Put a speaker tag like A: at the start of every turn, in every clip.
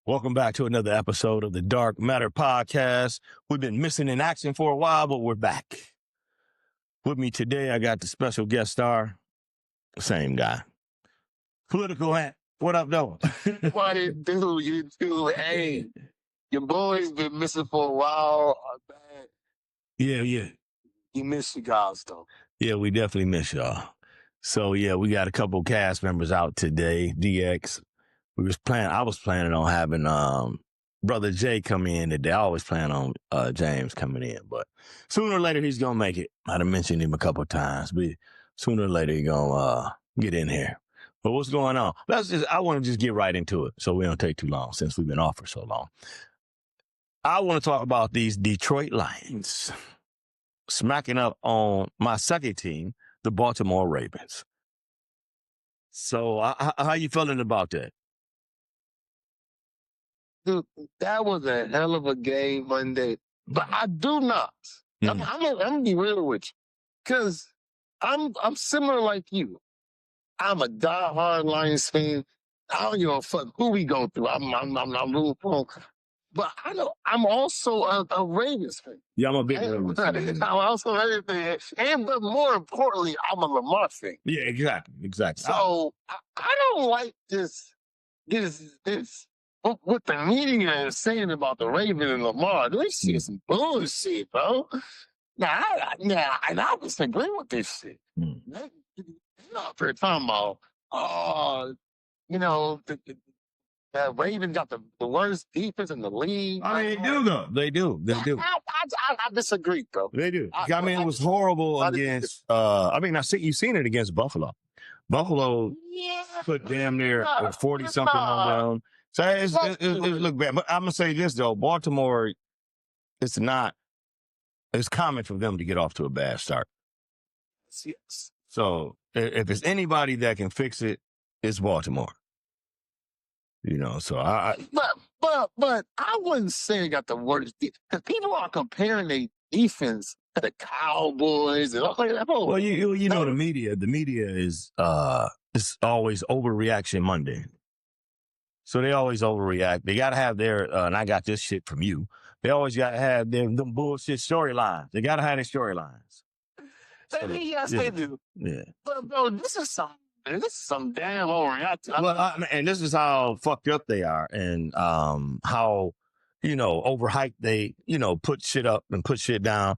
A: Welcome back to another episode of the Dark Matter Podcast. We've been missing in action for a while, but we're back. With me today, I got the special guest star, same guy. Political Ant. What up, though?
B: What it do, you do? Hey, your boy's been missing for a while. Man.
A: Yeah.
B: You miss you guys, though.
A: Yeah, we definitely miss y'all. So, yeah, we got a couple cast members out today. DX. I was planning on having Brother Jay come in today. I always plan on James coming in, but sooner or later he's gonna make it. I'd have mentioned him a couple of times, but sooner or later he's gonna get in here. But what's going on? I want to just get right into it so we don't take too long since we've been off for so long. I want to talk about these Detroit Lions smacking up on my second team, the Baltimore Ravens. So how you feeling about that?
B: Dude, that was a hell of a game Monday. But I do not. I'm gonna be real with you, because I'm similar like you. I'm a diehard Lions fan. I don't give a fuck who we go through. I'm rooting for 'em. But I'm also a Ravens fan.
A: Yeah, I'm a big Ravens fan.
B: I'm also a Ravens fan. But more importantly, I'm a Lamar fan.
A: Yeah, exactly.
B: So I don't like this what the media is saying about the Ravens and Lamar. This shit is some bullshit, bro. Now, I disagree with this shit. They not for talking about, the Ravens got the worst defense in the league.
A: I mean, they do, though. They do.
B: I disagree, bro.
A: They do. It was horrible against, you've seen it against Buffalo. Buffalo put damn near 40-something on them. So it look bad. But I'm going to say this, though. Baltimore, it's common for them to get off to a bad start.
B: Yes.
A: So if it's anybody that can fix it, it's Baltimore. So
B: But I wouldn't say they got the worst defense. Because people are comparing their defense to the Cowboys and all that.
A: Well, the media is it's always overreaction Monday. So they always overreact. They got to have their, and I got this shit from you. They always got to have them bullshit storylines. They got to have their storylines.
B: Yes, they do.
A: Yeah.
B: But bro, this is some damn overreaction.
A: Well, and this is how fucked up they are, and how overhyped they put shit up and put shit down.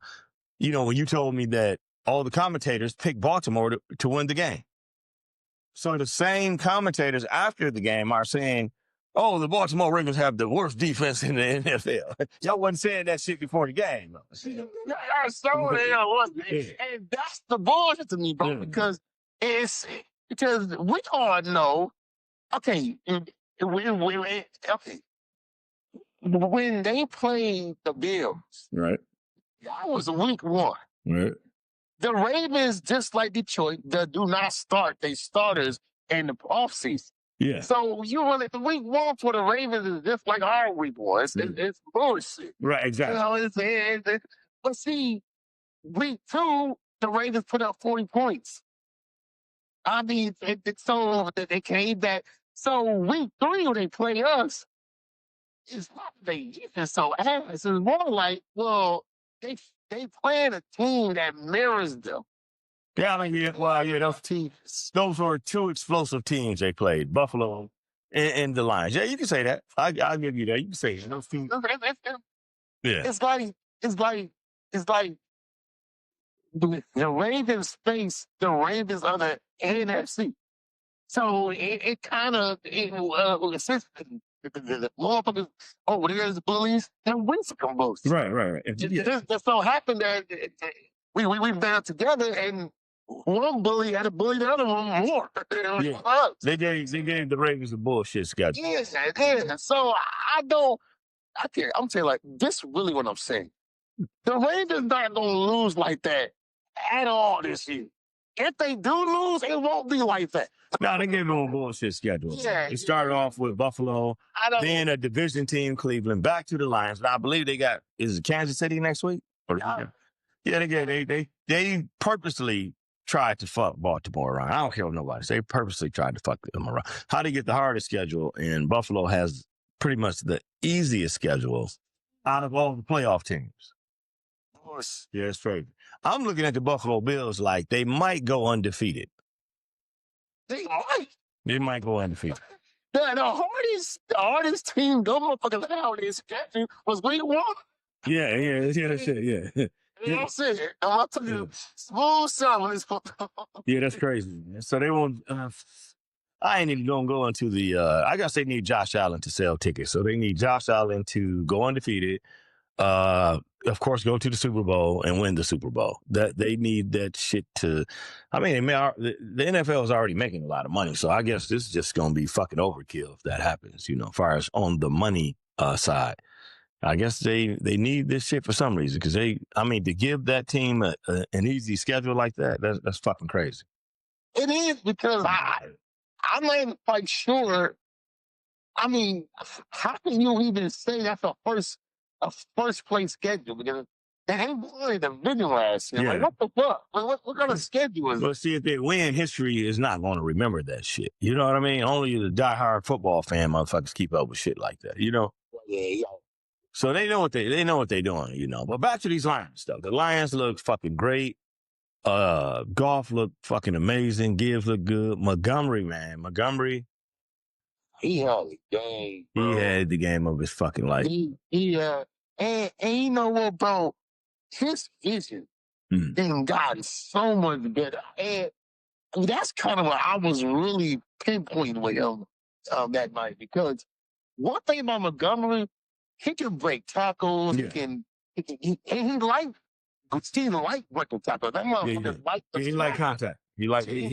A: When you told me that all the commentators picked Baltimore to win the game. So the same commentators after the game are saying, oh, the Baltimore Ravens have the worst defense in the NFL. Y'all wasn't saying that shit before the game.
B: And that's the bullshit to me, bro, because we all know, when they played the Bills,
A: right?
B: That was week 1.
A: Right.
B: The Ravens, just like Detroit, do not start their starters in the offseason.
A: Yeah.
B: So you run it. The week 1 for the Ravens is just like our week 1. It's bullshit.
A: Right, exactly.
B: But see, week 2, the Ravens put up 40 points. I mean, so they came back. So week 3, when they play us, it's not they defense so ass. It's more like, well, they playing a team that mirrors them.
A: Yeah, those teams. Those were 2 explosive teams they played, Buffalo and the Lions. Yeah, you can say that. I'll give you that. You can say it. Those teams. Yeah.
B: It's like the Ravens face the Ravens on the NFC. So it kind of the motherfuckers over there is bullies and wins come most.
A: Right.
B: Just so happened that we band together and one bully had to bully the other one more.
A: Yeah. They gave the Ravens a bullshit schedule.
B: Yes. So I'm telling you, like, this really what I'm saying. The Ravens not gonna lose like that at all this year. If they do lose, it won't be like that.
A: No, they gave them a bullshit schedule.
B: Yeah.
A: It started off with Buffalo, then a division team, Cleveland, back to the Lions. And I believe is it Kansas City next week? They purposely tried to fuck Baltimore around. I don't care what nobody says. They purposely tried to fuck them around. How they get the hardest schedule, and Buffalo has pretty much the easiest schedule out of all the playoff teams.
B: Of course.
A: Yeah, it's crazy. I'm looking at the Buffalo Bills like they might go undefeated.
B: They might.
A: They might go undefeated.
B: The hardest team, go motherfucking nowadays, was week 1.
A: Yeah.
B: You know what I'm saying? I'm telling you, smooth sound this football.
A: Yeah, that's crazy. So they won't. I ain't even gonna go into the. I guess they need Josh Allen to sell tickets. So they need Josh Allen to go undefeated. Of course, go to the Super Bowl and win the Super Bowl. That they need that shit to. I mean, the NFL is already making a lot of money, so I guess this is just gonna be fucking overkill if that happens. As far as on the money side. I guess they need this shit for some reason because to give that team an easy schedule like that's fucking crazy.
B: It is because I'm not even quite sure. I mean, how can you even say that's a first place schedule? Because they ain't won the division last year.
A: Yeah.
B: Like, what the fuck? What kind of schedule is it?
A: Well, see, if they win, history is not going to remember that shit. You know what I mean? Only the diehard football fan motherfuckers keep up with shit like that.
B: Yeah.
A: So they know what they're doing, But back to these Lions stuff. The Lions look fucking great. Goff looked fucking amazing. Gibbs looked good. Montgomery,
B: he held the game.
A: He had the game of his fucking life.
B: And you know what, bro? His vision then got so much better. And that's kind of what I was really pinpointing with him that night because one thing about Montgomery, he can break tackles.
A: Yeah.
B: He like breaking tackles. That motherfucker like the
A: He like contact. He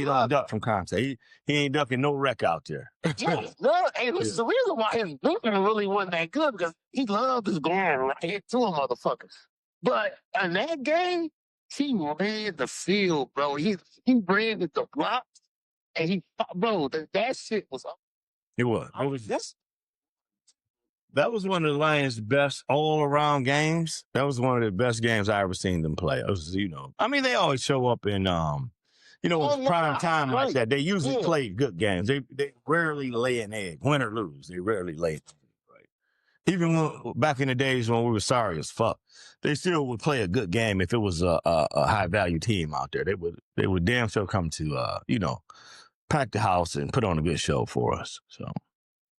A: don't duck from contact. He ain't ducking no wreck out there.
B: Yes, no, and it's the reason why his vision really wasn't that good because he loved his going right to a motherfucker. But in that game, he ran the field, bro. He ran with the blocks, and that shit was up.
A: It was. That was one of the Lions' best all-around games. That was one of the best games I ever seen them play. It was, they always show up in, prime time like that. They usually play good games. They rarely lay an egg, win or lose. They rarely lay an egg, right? Even back in the days when we were sorry as fuck, they still would play a good game if it was a high-value team out there. They would damn sure come to, pack the house and put on a good show for us, so.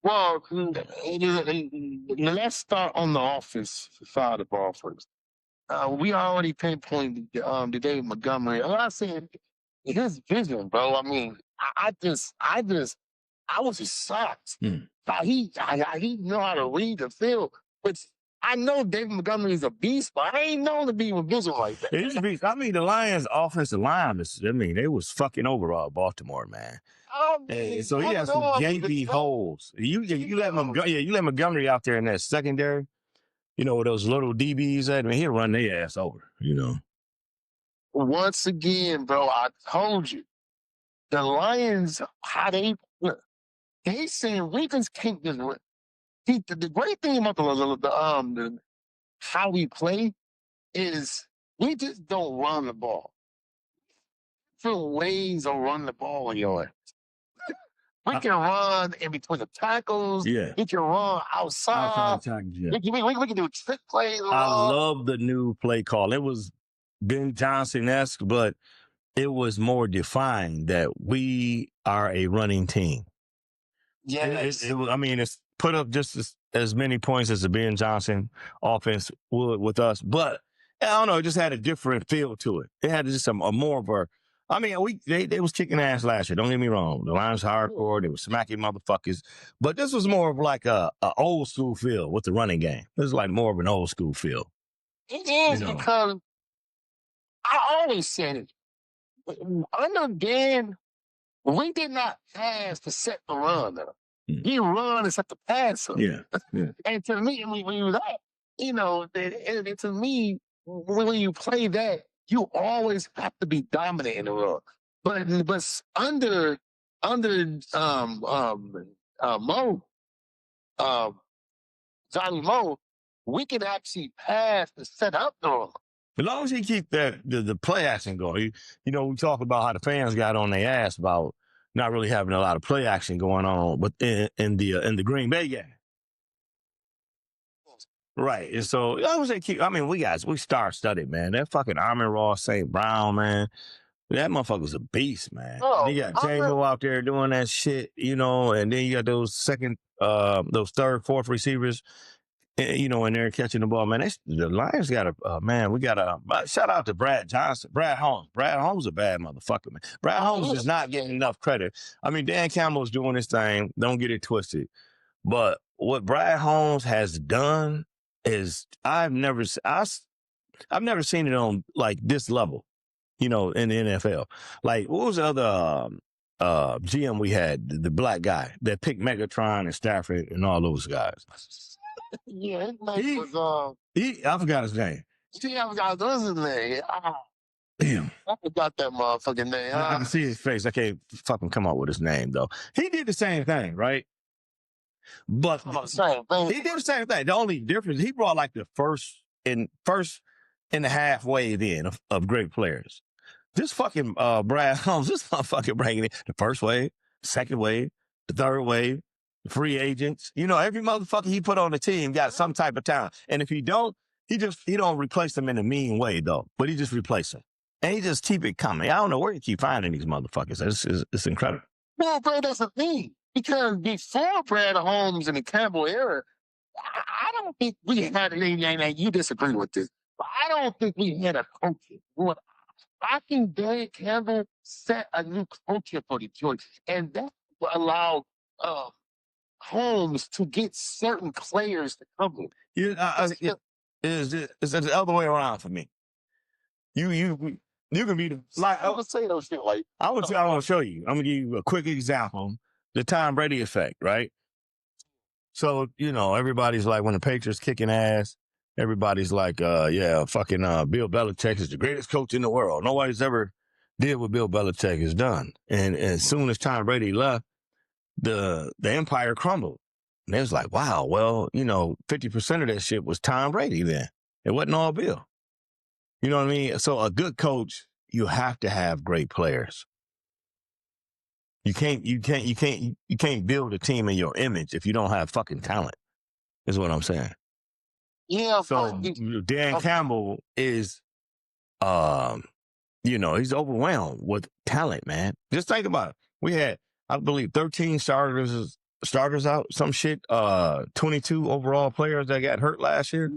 B: Well, let's start on the offense side of the ball first. We already pinpointed the David Montgomery. I'm not saying his vision, bro. I mean, I was just shocked. He know how to read the field, which I know David Montgomery is a beast, but I ain't known to be with vision like that.
A: He's a beast. I mean, the Lions' offensive line they was fucking over Baltimore, man. So he has some gaping holes. You let Montgomery out there in that secondary, with those little DBs at, he'll run their ass over,
B: Once again, bro, I told you, the Lions, how they saying we just can't just win. The great thing about the how we play is we just don't run the ball. Different ways of run the ball in your ass. We can run in between the tackles.
A: Yeah.
B: We can run outside.
A: Yeah.
B: We can do trick plays.
A: I love the new play call. It was Ben Johnson-esque, but it was more defined that we are a running team.
B: Yes.
A: It's put up just as many points as the Ben Johnson offense would with us, but I don't know, it just had a different feel to it. It had just a more of a. They was kicking ass last year. Don't get me wrong. The Lions hardcore. They were smacking motherfuckers. But this was more of like a old school feel with the running game. This is like more of an old school feel.
B: It is because I always said it. Under Dan, we did not pass to set the run up. He run and set the pass up.
A: Yeah.
B: And to me, when you that, to me, when you play that, you always have to be dominant in the run. But under Johnny Moe, we can actually pass and set up the run.
A: As long as he keep the play action going, we talk about how the fans got on their ass about not really having a lot of play action going on, but in the Green Bay game. Right. And so I was keep. I mean, we star-studded, man. That fucking Amon-Ra St. Brown, man. That motherfucker's a beast, man.
B: Oh,
A: And you got Django out there doing that shit, you know, and then you got those third, fourth receivers, you know, in there catching the ball, man. The Lions got shout out to Brad Johnson, Brad Holmes. Brad Holmes is a bad motherfucker, man. Brad Holmes is not getting enough credit. I mean, Dan Campbell's doing his thing. Don't get it twisted. But what Brad Holmes has done is I've never seen it on like this level, you know, in the NFL. Like, what was the other GM we had, the black guy that picked Megatron and Stafford and all those guys?
B: Yeah, his name was
A: I forgot his name.
B: I forgot his name.
A: Damn.
B: I forgot that motherfucking name.
A: I can see his face. I can't fucking come up with his name though. He did the same thing, right? But he did the same thing. The only difference, he brought like the first in the half wave in of great players. This fucking Brad Holmes, this motherfucker bringing in the first wave, second wave, the third wave, the free agents. You know, every motherfucker he put on the team got some type of talent. And if he don't, he don't replace them in a mean way though. But he just replace them. And he just keep it coming. I don't know where you keep finding these motherfuckers. It's incredible.
B: Well, bro, that's the thing. Because before Brad Holmes in the Campbell era, I don't think we had and you disagree with this, but I don't think we had a culture. What I think Dan Campbell set a new culture for Detroit, and that allowed Holmes to get certain players to come in.
A: It's the other way around for me. You can be
B: I would say those shit like
A: I want to show you. I'm gonna give you a quick example. The Tom Brady effect, right? So, you know, everybody's like, when the Patriots kicking ass, everybody's like, fucking Bill Belichick is the greatest coach in the world. Nobody's ever did what Bill Belichick has done. And as soon as Tom Brady left, the empire crumbled. And it was like, wow, well, you know, 50% of that shit was Tom Brady then. It wasn't all Bill. You know what I mean? So a good coach, you have to have great players. You can't build a team in your image if you don't have fucking talent, is what I'm saying.
B: Yeah.
A: So Dan Campbell is, you know, he's overwhelmed with talent, man. Just think about it. We had, I believe, 13 starters out, some shit, 22 overall players that got hurt last year.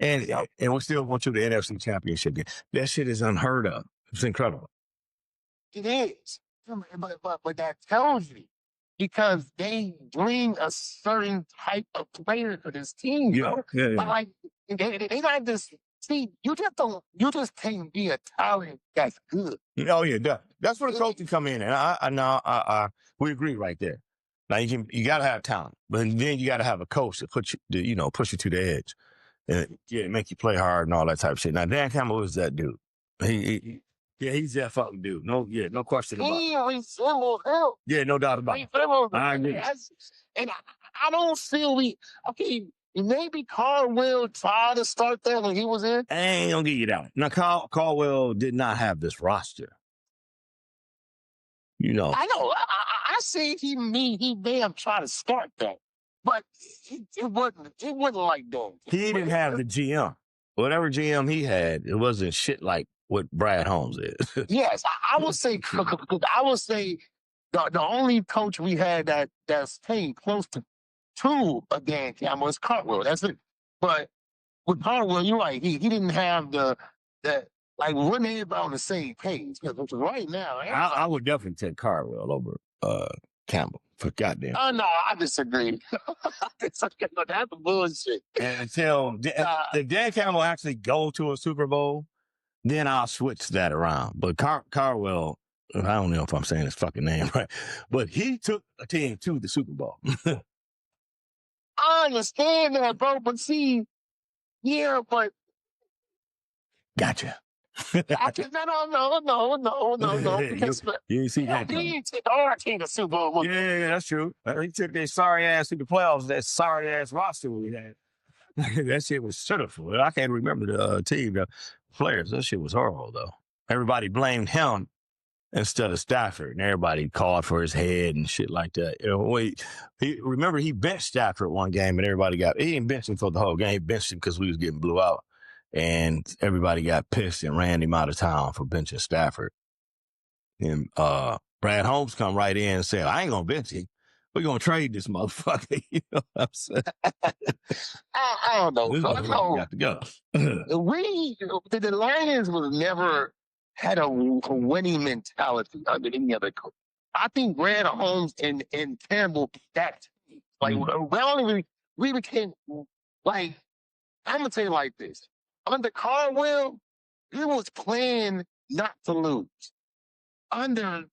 A: And we still went to the NFC Championship game. That shit is unheard of. It's incredible.
B: It is. But that tells you, because they bring a certain type of player to this team.
A: Yeah.
B: But like they not just see, you just can't be a talent that's good.
A: Oh yeah, that's where the coaching come in, and we agree right there. Now you gotta have talent, but then you gotta have a coach that push you to the edge, and make you play hard and all that type of shit. Now Dan Campbell is that dude. He's that fucking dude. No question about it.
B: He resembles him.
A: Yeah, no doubt about it. I agree.
B: And I don't feel maybe Caldwell tried to start that when he was in.
A: I ain't gonna give you that one. Now, Caldwell did not have this roster. You know.
B: I know. I say he may have tried to start that, but it wasn't like that.
A: He didn't have the GM. Whatever GM he had, it wasn't shit like what Brad Holmes is.
B: Yes, I would say the only coach we had that's came close to a Dan Campbell is Caldwell. That's it. But with Caldwell, you're right. He didn't have the like wasn't everybody on the same page. Because right now,
A: I would definitely take Caldwell over Campbell. For goddamn.
B: Oh no, I disagree. That's bullshit.
A: And until if Dan Campbell actually go to a Super Bowl, then I'll switch that around. But Caldwell, I don't know if I'm saying his fucking name right, but he took a team to the Super Bowl.
B: I understand that, bro, but see, but
A: gotcha.
B: No.
A: You see that?
B: He took our team to Super Bowl.
A: Yeah, that's true. He took their sorry ass to the playoffs. That sorry ass roster we had. That shit was pitiful. I can't remember the team, the players. That shit was horrible though. Everybody blamed him instead of Stafford, and everybody called for his head and shit like that. You know, remember he benched Stafford one game, and everybody he didn't bench him for the whole game. He benched him because we was getting blew out, and everybody got pissed and ran him out of town for benching Stafford. And Brad Holmes come right in and said, "I ain't gonna bench him. We're gonna trade this motherfucker." You know what I'm saying?
B: I don't know.
A: This motherfucker got to go.
B: The Lions was never had a winning mentality under any other coach. I think Brad Holmes and Campbell, that team, like we became like, I'm gonna tell you like this. Under Caldwell, he was playing not to lose. Under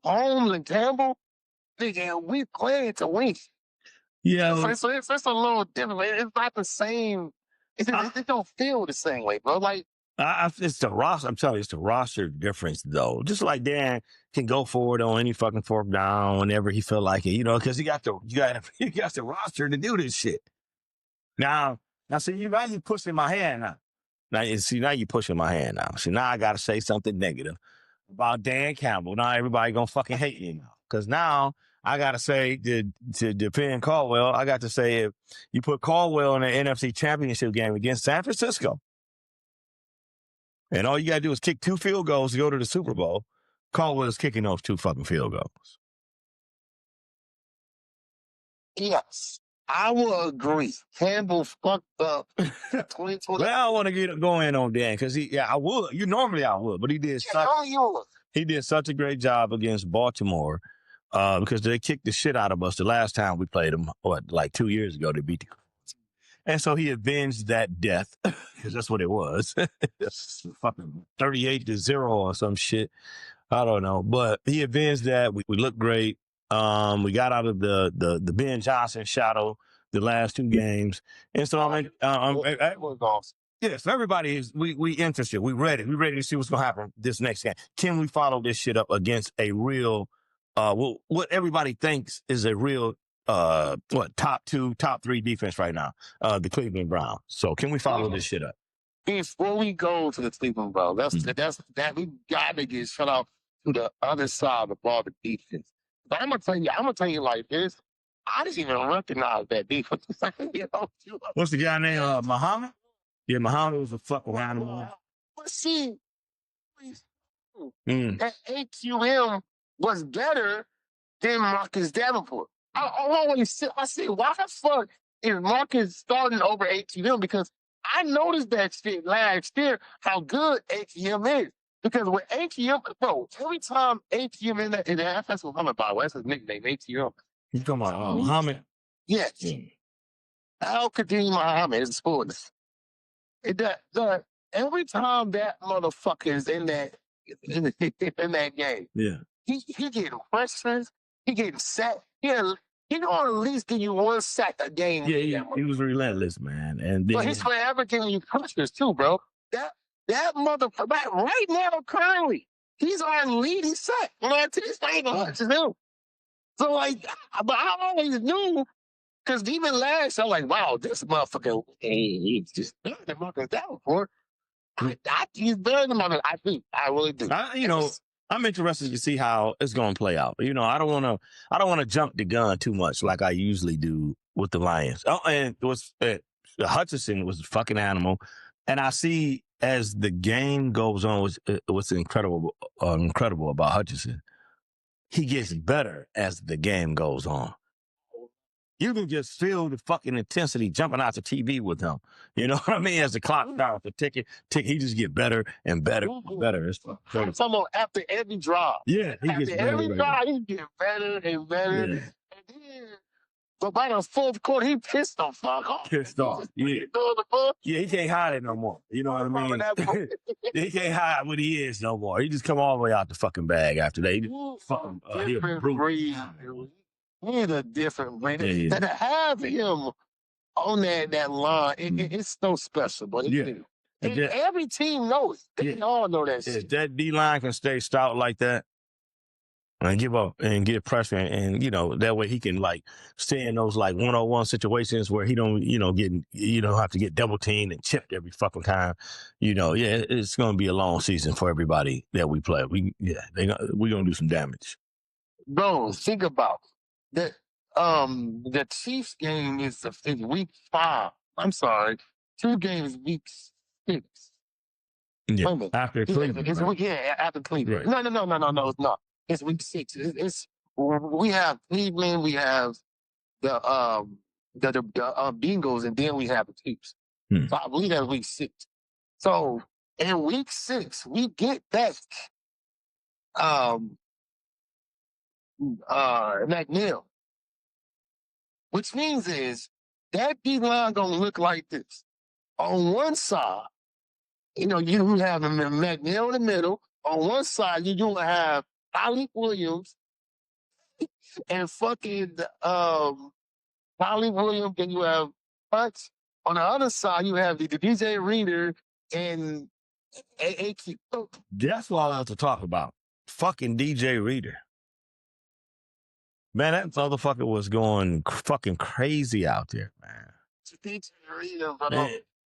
B: Holmes and Campbell, we played to win.
A: Yeah.
B: So it's a little different. It's not the same. It don't feel the same way, bro. Like,
A: it's the roster. I'm telling you, it's the roster difference, though. Just like Dan can go forward on any fucking fourth down whenever he feel like it, you know, because you got the roster to do this shit. Now, see, you pushing my hand now. Now you pushing my hand now. See, now I got to say something negative about Dan Campbell. Now everybody gonna fucking hate me now, because now I got to say to defend Caldwell, I got to say if you put Caldwell in the NFC Championship game against San Francisco, and all you got to do is kick 2 field goals to go to the Super Bowl, Caldwell's kicking those 2 fucking field goals.
B: Yes, I will agree. Campbell fucked up 2020.
A: Well, I don't want to go in on Dan because I would. Normally I would, but he did. He did such a great job against Baltimore because they kicked the shit out of us the last time we played them. Like 2 years ago, they beat the. And so he avenged that death, because that's what it was. Fucking 38-0 or some shit. I don't know. But he avenged that. We looked great. We got out of the Ben Johnson shadow the last 2 games. And so yes, everybody is we interested. We ready. We ready to see what's gonna happen this next game. Can we follow this shit up against a real what everybody thinks is a real top 2, top 3 defense right now, the Cleveland Browns. So can we follow this shit up?
B: Before we go to the Cleveland Browns, that we gotta get shut out to the other side of the ball, the defense. But I'm gonna tell you like this. I didn't even recognize that defense.
A: What's the guy named Muhammad? Yeah, Muhammad was a fucking animal.
B: But see, that AQM was better than Marcus Davenport. I say, why the fuck is Marcus starting over ATM? Because I noticed that shit last year, how good ATM is. Because with ATM, bro, every time ATM in the NFL, that's Muhammad, by the way, that's his nickname, ATM.
A: You talking about Muhammad?
B: Yes. Al-Qadim Muhammad is sports. Every time that motherfucker is in that game,
A: yeah,
B: he getting pressures, he getting set. He gonna at least give you 1 sack a game.
A: Yeah, he was relentless, man. And
B: but he's forever giving you pressures too, bro. That motherfucker right now, currently, he's our leading sack. You know, it's not even much as him. So like, but I always knew, because even last, I'm like, wow, this motherfucker, he's just better than Marcus Davenport. He's better than Marcus. I really do.
A: I'm interested to see how it's going to play out. You know, I don't want to jump the gun too much like I usually do with the Lions. Oh, and it was Hutchinson was a fucking animal, and I see as the game goes on, what's incredible about Hutchinson, he gets better as the game goes on. You can just feel the fucking intensity jumping out the TV with him. You know what I mean? As the clock starts to tick, he just get better and better and better.
B: I'm talking about after every drive.
A: Yeah, he gets better.
B: Every drive, he get better and better. Yeah. And then, but by the 4th quarter, he pissed the fuck off.
A: Pissed off. Yeah. Yeah, he can't hide it no more. You know what I mean? He can't hide what he is no more. He just come all the way out the fucking bag after that. He just fucking He's a different breed. Yeah. To have him on that line, it's so special, but every team knows. They all know that shit. If that D-line can stay stout like that, and give up and get pressure, and that way he can like stay in those like 1-on-1 situations where he don't have to get double teamed and chipped every fucking time. It's gonna be a long season for everybody that we play. We're gonna do some damage.
B: Bro, think about that. The Chiefs game is week 5. I'm sorry, 2 games week 6.
A: Yeah, after Cleveland.
B: After Cleveland. Right. No, it's not. It's week 6. We have Cleveland, we have the Bengals, and then we have the Chiefs. So I believe that's week 6. So in week 6, we get that McNeil, which means is that D-line gonna look like this. On one side, you have McNeil in the middle. On one side, you do have Holly Williams and fucking Holly Williams, and you have Punch. On the other side, you have the DJ Reader and AQ.
A: That's what I have to talk about. Fucking DJ Reader. Man, that motherfucker was going fucking crazy out there, man.
B: DJ Reader,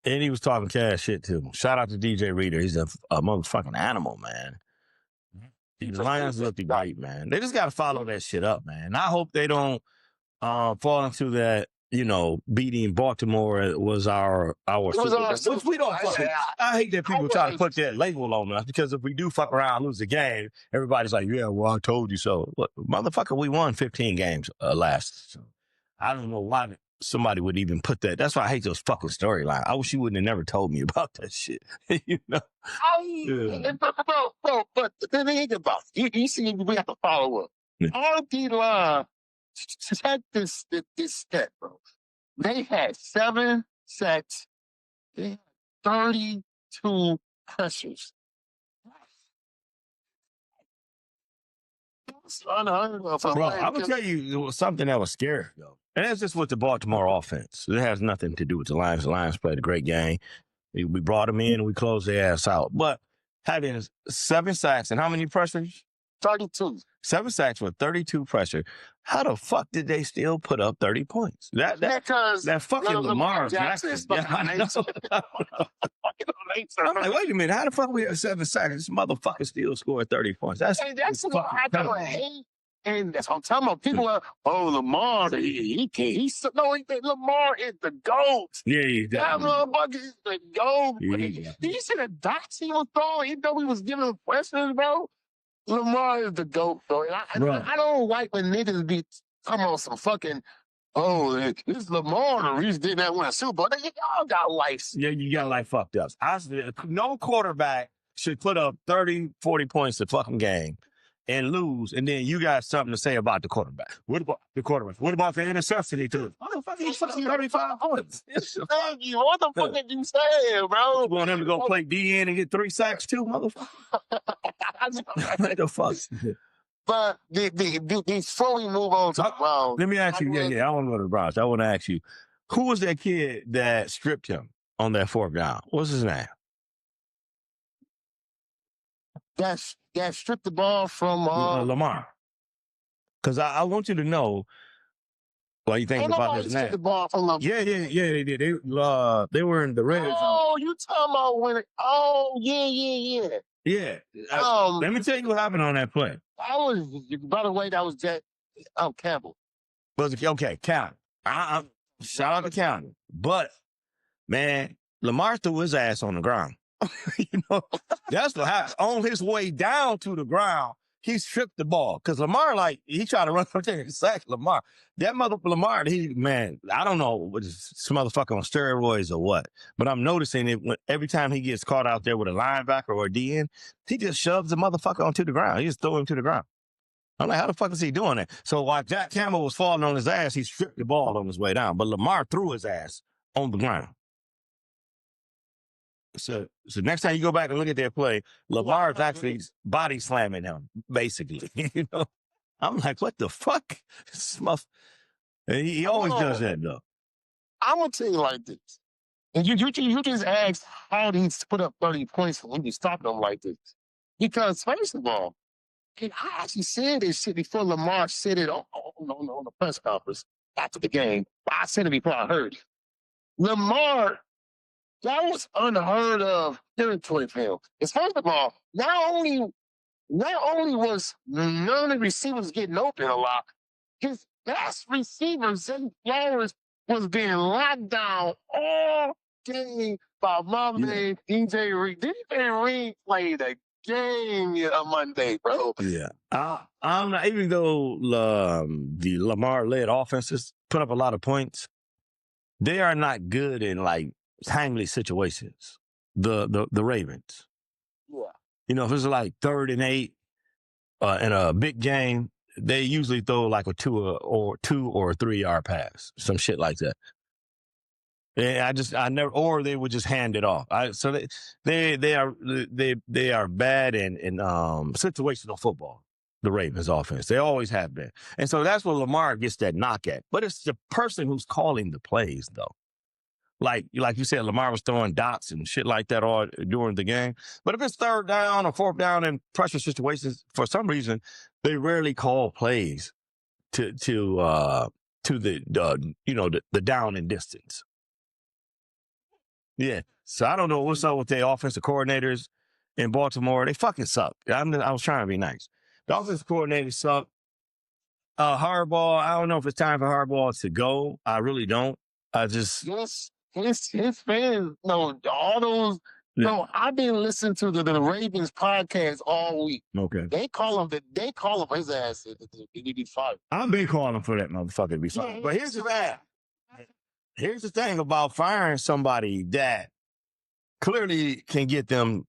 A: and he was talking cash shit too. Shout out to DJ Reader. He's a motherfucking animal, man. The Lions look great, man. They just got to follow that shit up, man. I hope they don't fall into that, beating Baltimore was our which we don't fucking. I hate that people try to put that label on us, because if we do fuck around and lose the game, everybody's like, yeah, well, I told you so. Look, motherfucker, we won 15 games last. So I don't know why somebody would even put that. That's why I hate those fucking storylines. I wish you wouldn't have never told me about that shit.
B: But think about it. You see, we have to follow up. Our D-line, check this stat, bro. They had 7 sacks. They had 32 pressures. That's unheard of.
A: Bro, I'm going to tell you something that was scary, though. And that's just with the Baltimore offense. It has nothing to do with the Lions. The Lions played a great game. We brought them in and we closed their ass out. But having 7 sacks and how many pressures?
B: 32.
A: 7 sacks with 32 pressure. How the fuck did they still put up 30 points? That fucking Lamar Jackson. I'm like, wait a minute. How the fuck we have 7 sacks? This motherfucker still scored 30 points. That's
B: what I don't hate. And that's what I'm talking about. People are, Lamar, he can't. Lamar is the GOAT.
A: Yeah,
B: that motherfucker is the GOAT. Did you see the dots he was throwing? Even though he was giving questions, bro. Lamar is the GOAT, bro. And I don't like when niggas be talking about some fucking, this Lamar, the reason did not win a Super Bowl. Y'all got life.
A: Yeah, you got life fucked up. No quarterback should put up 30, 40 points a fucking game and lose, and then you got something to say about the quarterback. What about the quarterback? What about the interception he took? What the fuck? He's fucking 35 points.
B: Thank you. What the fuck did you say, bro?
A: You want him to go play DN and get 3 sacks too, motherfucker? What the fuck?
B: But before we move on to the Browns,
A: let me ask you. I don't want to go to the Browns. I want to ask you, who was that kid that stripped him on that 4th down? What's his name?
B: That stripped the ball from
A: Lamar. Because I want you to know what you think about his name.
B: The ball from Lamar.
A: Yeah, they did. They were in the red zone.
B: Oh, you talking about when? Yeah.
A: Yeah. Let me tell you what happened on that play.
B: By the way, that was Jack Campbell.
A: Okay, Campbell. Shout out to Campbell. But, man, Lamar threw his ass on the ground. That's what happened. On his way down to the ground, he stripped the ball. Because Lamar, he tried to run from there and sack Lamar. That Lamar, I don't know what this motherfucker on steroids or what, but I'm noticing it every time he gets caught out there with a linebacker or a DN, he just shoves the motherfucker onto the ground. He just throw him to the ground. I'm like, how the fuck is he doing that? So while Jack Campbell was falling on his ass, he stripped the ball on his way down. But Lamar threw his ass on the ground. So next time you go back and look at their play, Lamar's actually body slamming him, basically. I'm like, what the fuck? And he always does that, though.
B: I'm gonna tell you like this, and you just asked how did he put up 30 points when you stop them like this? Because first of all, And I actually said this shit before Lamar said it on the press conference after the game. I said it before I heard it. Lamar, that was unheard of territory for him. It's first of all, not only was none of the receivers getting open a lot, his best receivers, Zay Flowers, was being locked down all day by my man DJ Reed. DJ Reed played a game on Monday, bro.
A: Yeah. I'm not, even though the Lamar-led offenses put up a lot of points, they are not good in like timely situations. The Ravens.
B: Yeah.
A: You know, if it's like 3rd and 8 in a big game, they usually throw like a 2 or 3 yard pass, some shit like that. And I never, or they would just hand it off. So they are bad in situational football. The Ravens offense, they always have been, and so that's where Lamar gets that knock at. But it's the person who's calling the plays, though. Like you said, Lamar was throwing dots and shit like that all during the game. But if it's 3rd down or 4th down in pressure situations, for some reason, they rarely call plays to the down and distance. Yeah. So I don't know what's up with the offensive coordinators in Baltimore. They fucking suck. I was trying to be nice. The offensive coordinators suck. Harbaugh, I don't know if it's time for Harbaugh to go. I really don't. I just...
B: Yes. His fans, no, all those. Yeah. No, I've been listening to the Ravens podcast all week.
A: Okay.
B: They call him his ass to be fired.
A: I've been calling for that motherfucker to be fired. Yeah, but here's the thing. Here's the thing about firing somebody that clearly can get them,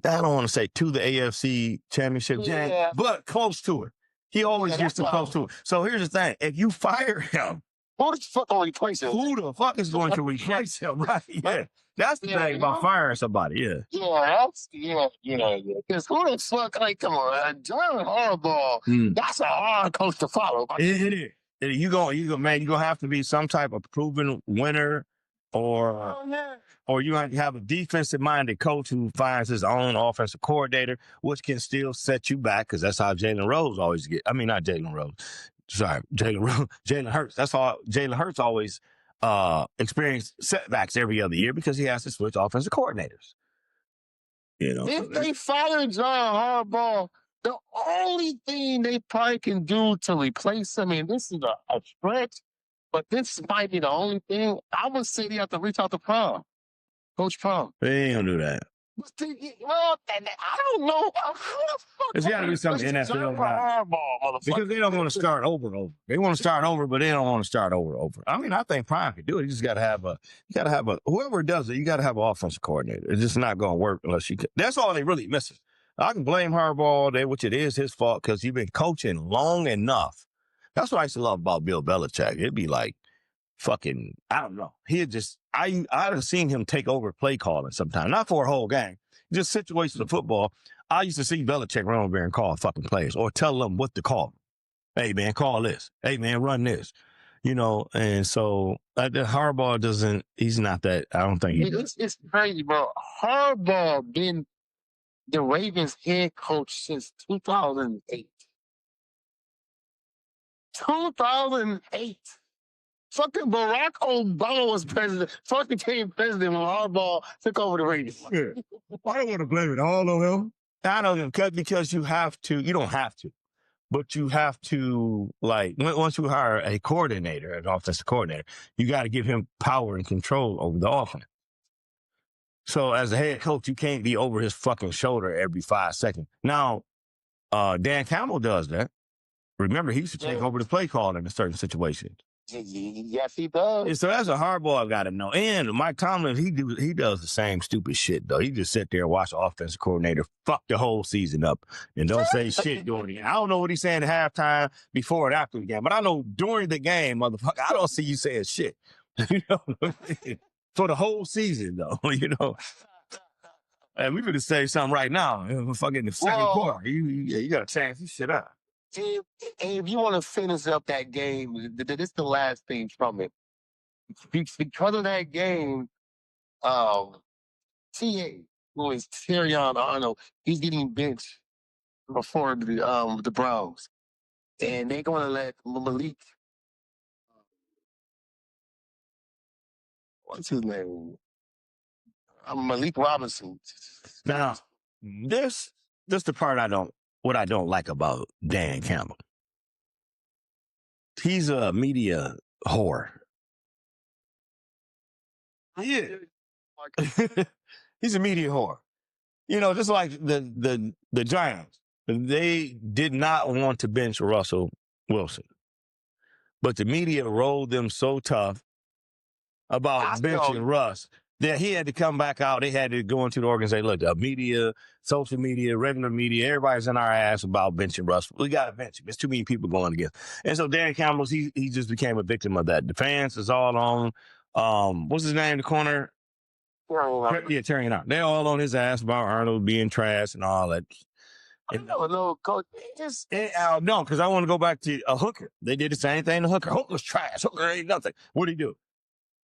A: I don't want to say to the AFC championship game, but close to it. He always gets them close to it. So here's the thing. If you fire him,
B: who the fuck going to replace him?
A: Who the fuck is going to replace him? Right? Yeah. That's the thing about firing somebody. Yeah.
B: Yeah. Because who the fuck, like, come on, John Harbaugh, that's a hard coach to follow.
A: It is. You're gonna have to be some type of proven winner, or you have a defensive-minded coach who finds his own offensive coordinator, which can still set you back, because that's how Jalen Rose always get. I mean, not Jalen Rose. Sorry, Jalen Hurts. That's how Jalen Hurts always experience setbacks every other year, because he has to switch offensive coordinators. You know,
B: if they fire John Harbaugh, the only thing they probably can do to replace him, and this is a stretch, but this might be the only thing, I would say they have to reach out to Prime, Coach Prime.
A: They ain't gonna do that.
B: Well, I don't know.
A: There's got to be something NFL about, because they don't want to start over. They want to start over, but they don't want to start over. I mean, I think Prime could do it. You just got to have whoever does it. You got to have an offensive coordinator. It's just not going to work unless you. That's all they really missing. I can blame Harbaugh all day, which it is his fault, because he's been coaching long enough. That's what I used to love about Bill Belichick. It'd be like, fucking, I don't know. I'd have seen him take over play calling sometimes, not for a whole game, just situations of football. I used to see Belichick run over there and call fucking plays, or tell them what to call. Hey man, call this. Hey man, run this. You know, and so Harbaugh he's not that. I don't think
B: it's crazy, bro. Harbaugh been the Ravens head coach since 2008. 2008. Fucking Barack Obama was president. First became president when Harbaugh took over the Ravens.
A: Yeah. I don't want to blame it all on him. I don't, because you have to. You don't have to, but you have to. Like, once you hire a coordinator, an offensive coordinator, you got to give him power and control over the offense. So as a head coach, you can't be over his fucking shoulder every 5 seconds. Now, Dan Campbell does that. Remember, he used to take over the play call in a certain situation.
B: Yes, he does.
A: And so that's a Harbaugh got to know. And Mike Tomlin, he does the same stupid shit, though. He just sit there and watch the offensive coordinator fuck the whole season up and don't say shit during the game. I don't know what he's saying at halftime, before and after the game, but I know during the game, motherfucker, I don't see you saying shit. You know, for the whole season, though. You know. And we finna say something right now. Fucking the second quarter, you got to change this shit up.
B: If you want to finish up that game, this is the last thing from it. Because of that game, TA, who is Terrion Arnold, he's getting benched before the Browns, and they're going to let Malik. What's his name? Malik Robinson.
A: Now, this the part what I don't like about Dan Campbell. He's a media whore. Yeah. He's a media whore. You know, just like the Giants. They did not want to bench Russell Wilson. But the media rolled them so tough about benching Russ that he had to come back out. They had to go into the organization. Look, the media, social media, regular media, everybody's in our ass about benching Russ. We got to bench him. There's too many people going against. And so Dan Campbell, he just became a victim of that. The fans is all on, what's his name, the corner? Yeah, Terry and Arnold. They're all on his ass about Arnold being trash and all that.
B: No, coach.
A: No, because I want to go back to a Hooker. They did the same thing to Hooker. Hooker's trash. Hooker ain't nothing. What did he do?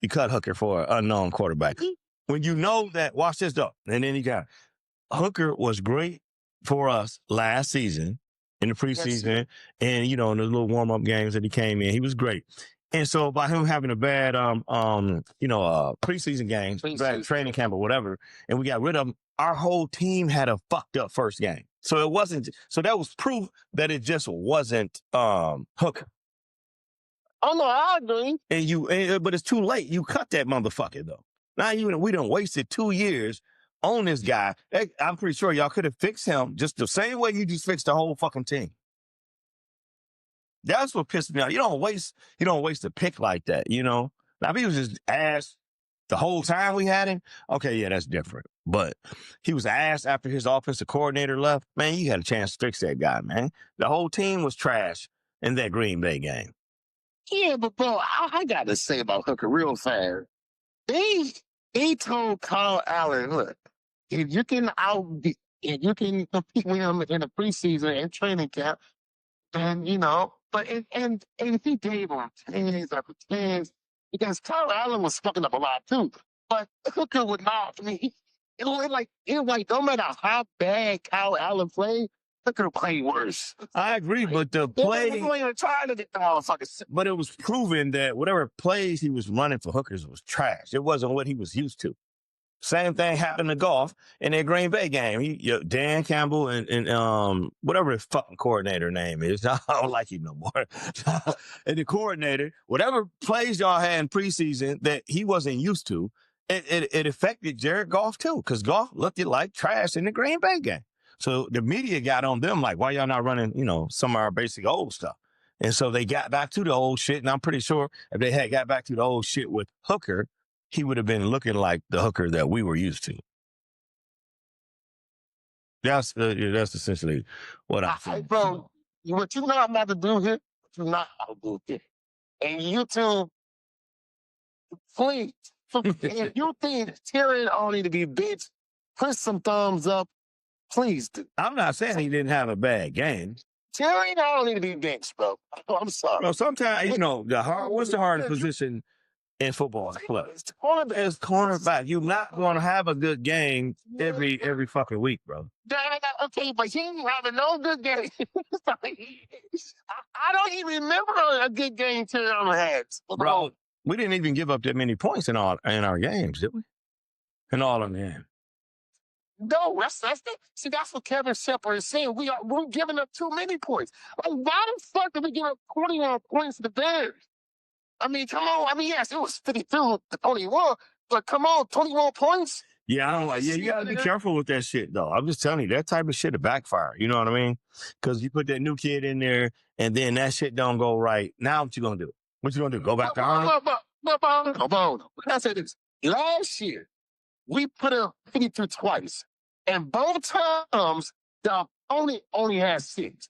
A: He cut Hooker for an unknown quarterback. When you know that, watch this though. And then he got Hooker was great for us last season in the preseason, and in the little warm up games that he came in, he was great. And so by him having a bad preseason games, bad training camp or whatever, and we got rid of him, our whole team had a fucked up first game. So it wasn't. So that was proof that it just wasn't Hooker.
B: Oh no, I agree.
A: But it's too late. You cut that motherfucker though. Now we done wasted 2 years on this guy. I'm pretty sure y'all could have fixed him just the same way you just fixed the whole fucking team. That's what pissed me off. You don't waste a pick like that. Now if he was just ass the whole time we had him, okay, yeah, that's different. But he was ass after his offensive coordinator left. Man, you had a chance to fix that guy, man. The whole team was trash in that Green Bay game.
B: Yeah, but bro, I got to say about Hooker real fast. They told Kyle Allen, look, if you can compete with him in the preseason and training camp, then But and he gave him 10s after 10s because Kyle Allen was fucking up a lot too. But Hooker would not. I mean, it was like no matter how bad Kyle Allen played, Hooker played worse.
A: I agree, but the play. But it was proven that whatever plays he was running for Hookers was trash. It wasn't what he was used to. Same thing happened to Goff in that Green Bay game. Dan Campbell and whatever his fucking coordinator name is. I don't like him no more. And the coordinator, whatever plays y'all had in preseason that he wasn't used to, it affected Jared Goff too, because Goff looked like trash in the Green Bay game. So the media got on them like, why y'all not running, some of our basic old stuff? And so they got back to the old shit. And I'm pretty sure if they had got back to the old shit with Hooker, he would have been looking like the Hooker that we were used to. That's essentially what I think.
B: Bro, what you not about to do here, what you not about to do here. And you two, please, if you think Terry only to be bitch, put some thumbs up, please do.
A: I'm not saying he didn't have a bad game.
B: Terry don't need to be benched, bro. I'm sorry.
A: Bro, sometimes, what's the hardest position in football? It's cornerback. You're not going to have a good game every fucking week, bro.
B: Okay, but he ain't having no good game. I don't even remember a good game Terry had.
A: Bro, we didn't even give up that many points in our games, did we? In all of them.
B: No, that's what Kevin Shepard is saying. We're giving up too many points. Like, why the fuck did we give up 21 points to the Bears? I mean, come on. I mean, yes, it was 52 to 21, but come on, 21 points?
A: Yeah, I don't like. Yeah, you gotta be careful with that shit, though. I'm just telling you, that type of shit will backfire. You know what I mean? Because you put that new kid in there, and then that shit don't go right. Now, what you gonna do? What you gonna do? Go back to Arnold?
B: I say this. Last year, we put up 52 twice, and both times the opponent only had 6.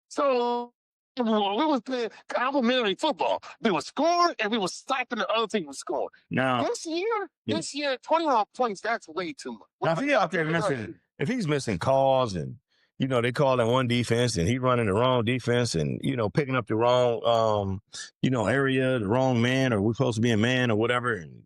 B: So we was playing complimentary football. We were scoring, and we were stopping the other team from scoring.
A: Now
B: this year, 21 points, that's way too much.
A: Now, if he out there missing, if he's missing calls and, they call in one defense and he running the wrong defense and, picking up the wrong, area, the wrong man, or we're supposed to be a man or whatever, and,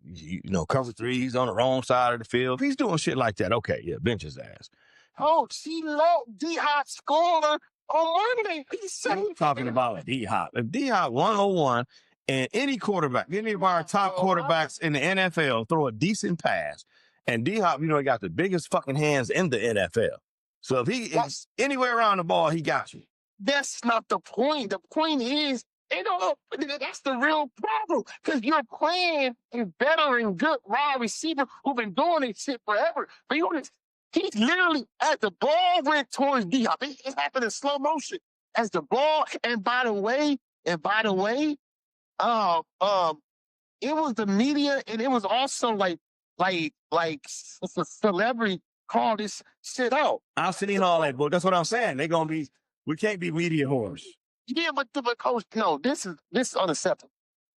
A: cover 3, he's on the wrong side of the field. If he's doing shit like that, okay, yeah, bench his ass.
B: Coach, he let D-Hop score on Monday. He said
A: I'm talking about D-Hop. If D-Hop 101 and any quarterback, any of our top quarterbacks in the NFL throw a decent pass, and D-Hop, he got the biggest fucking hands in the NFL. So if he is anywhere around the ball, he got you.
B: That's not the point. The point is, that's the real problem. Because you're playing a veteran, good wide receiver who's been doing this shit forever. But he's literally, as the ball went towards D-Hop, it happened in slow motion. As the ball, and by the way, it was the media, and it was also like a celebrity called this shit out.
A: I've seen all that, but that's what I'm saying. We can't be media whores.
B: Yeah, but coach, no, this is unacceptable.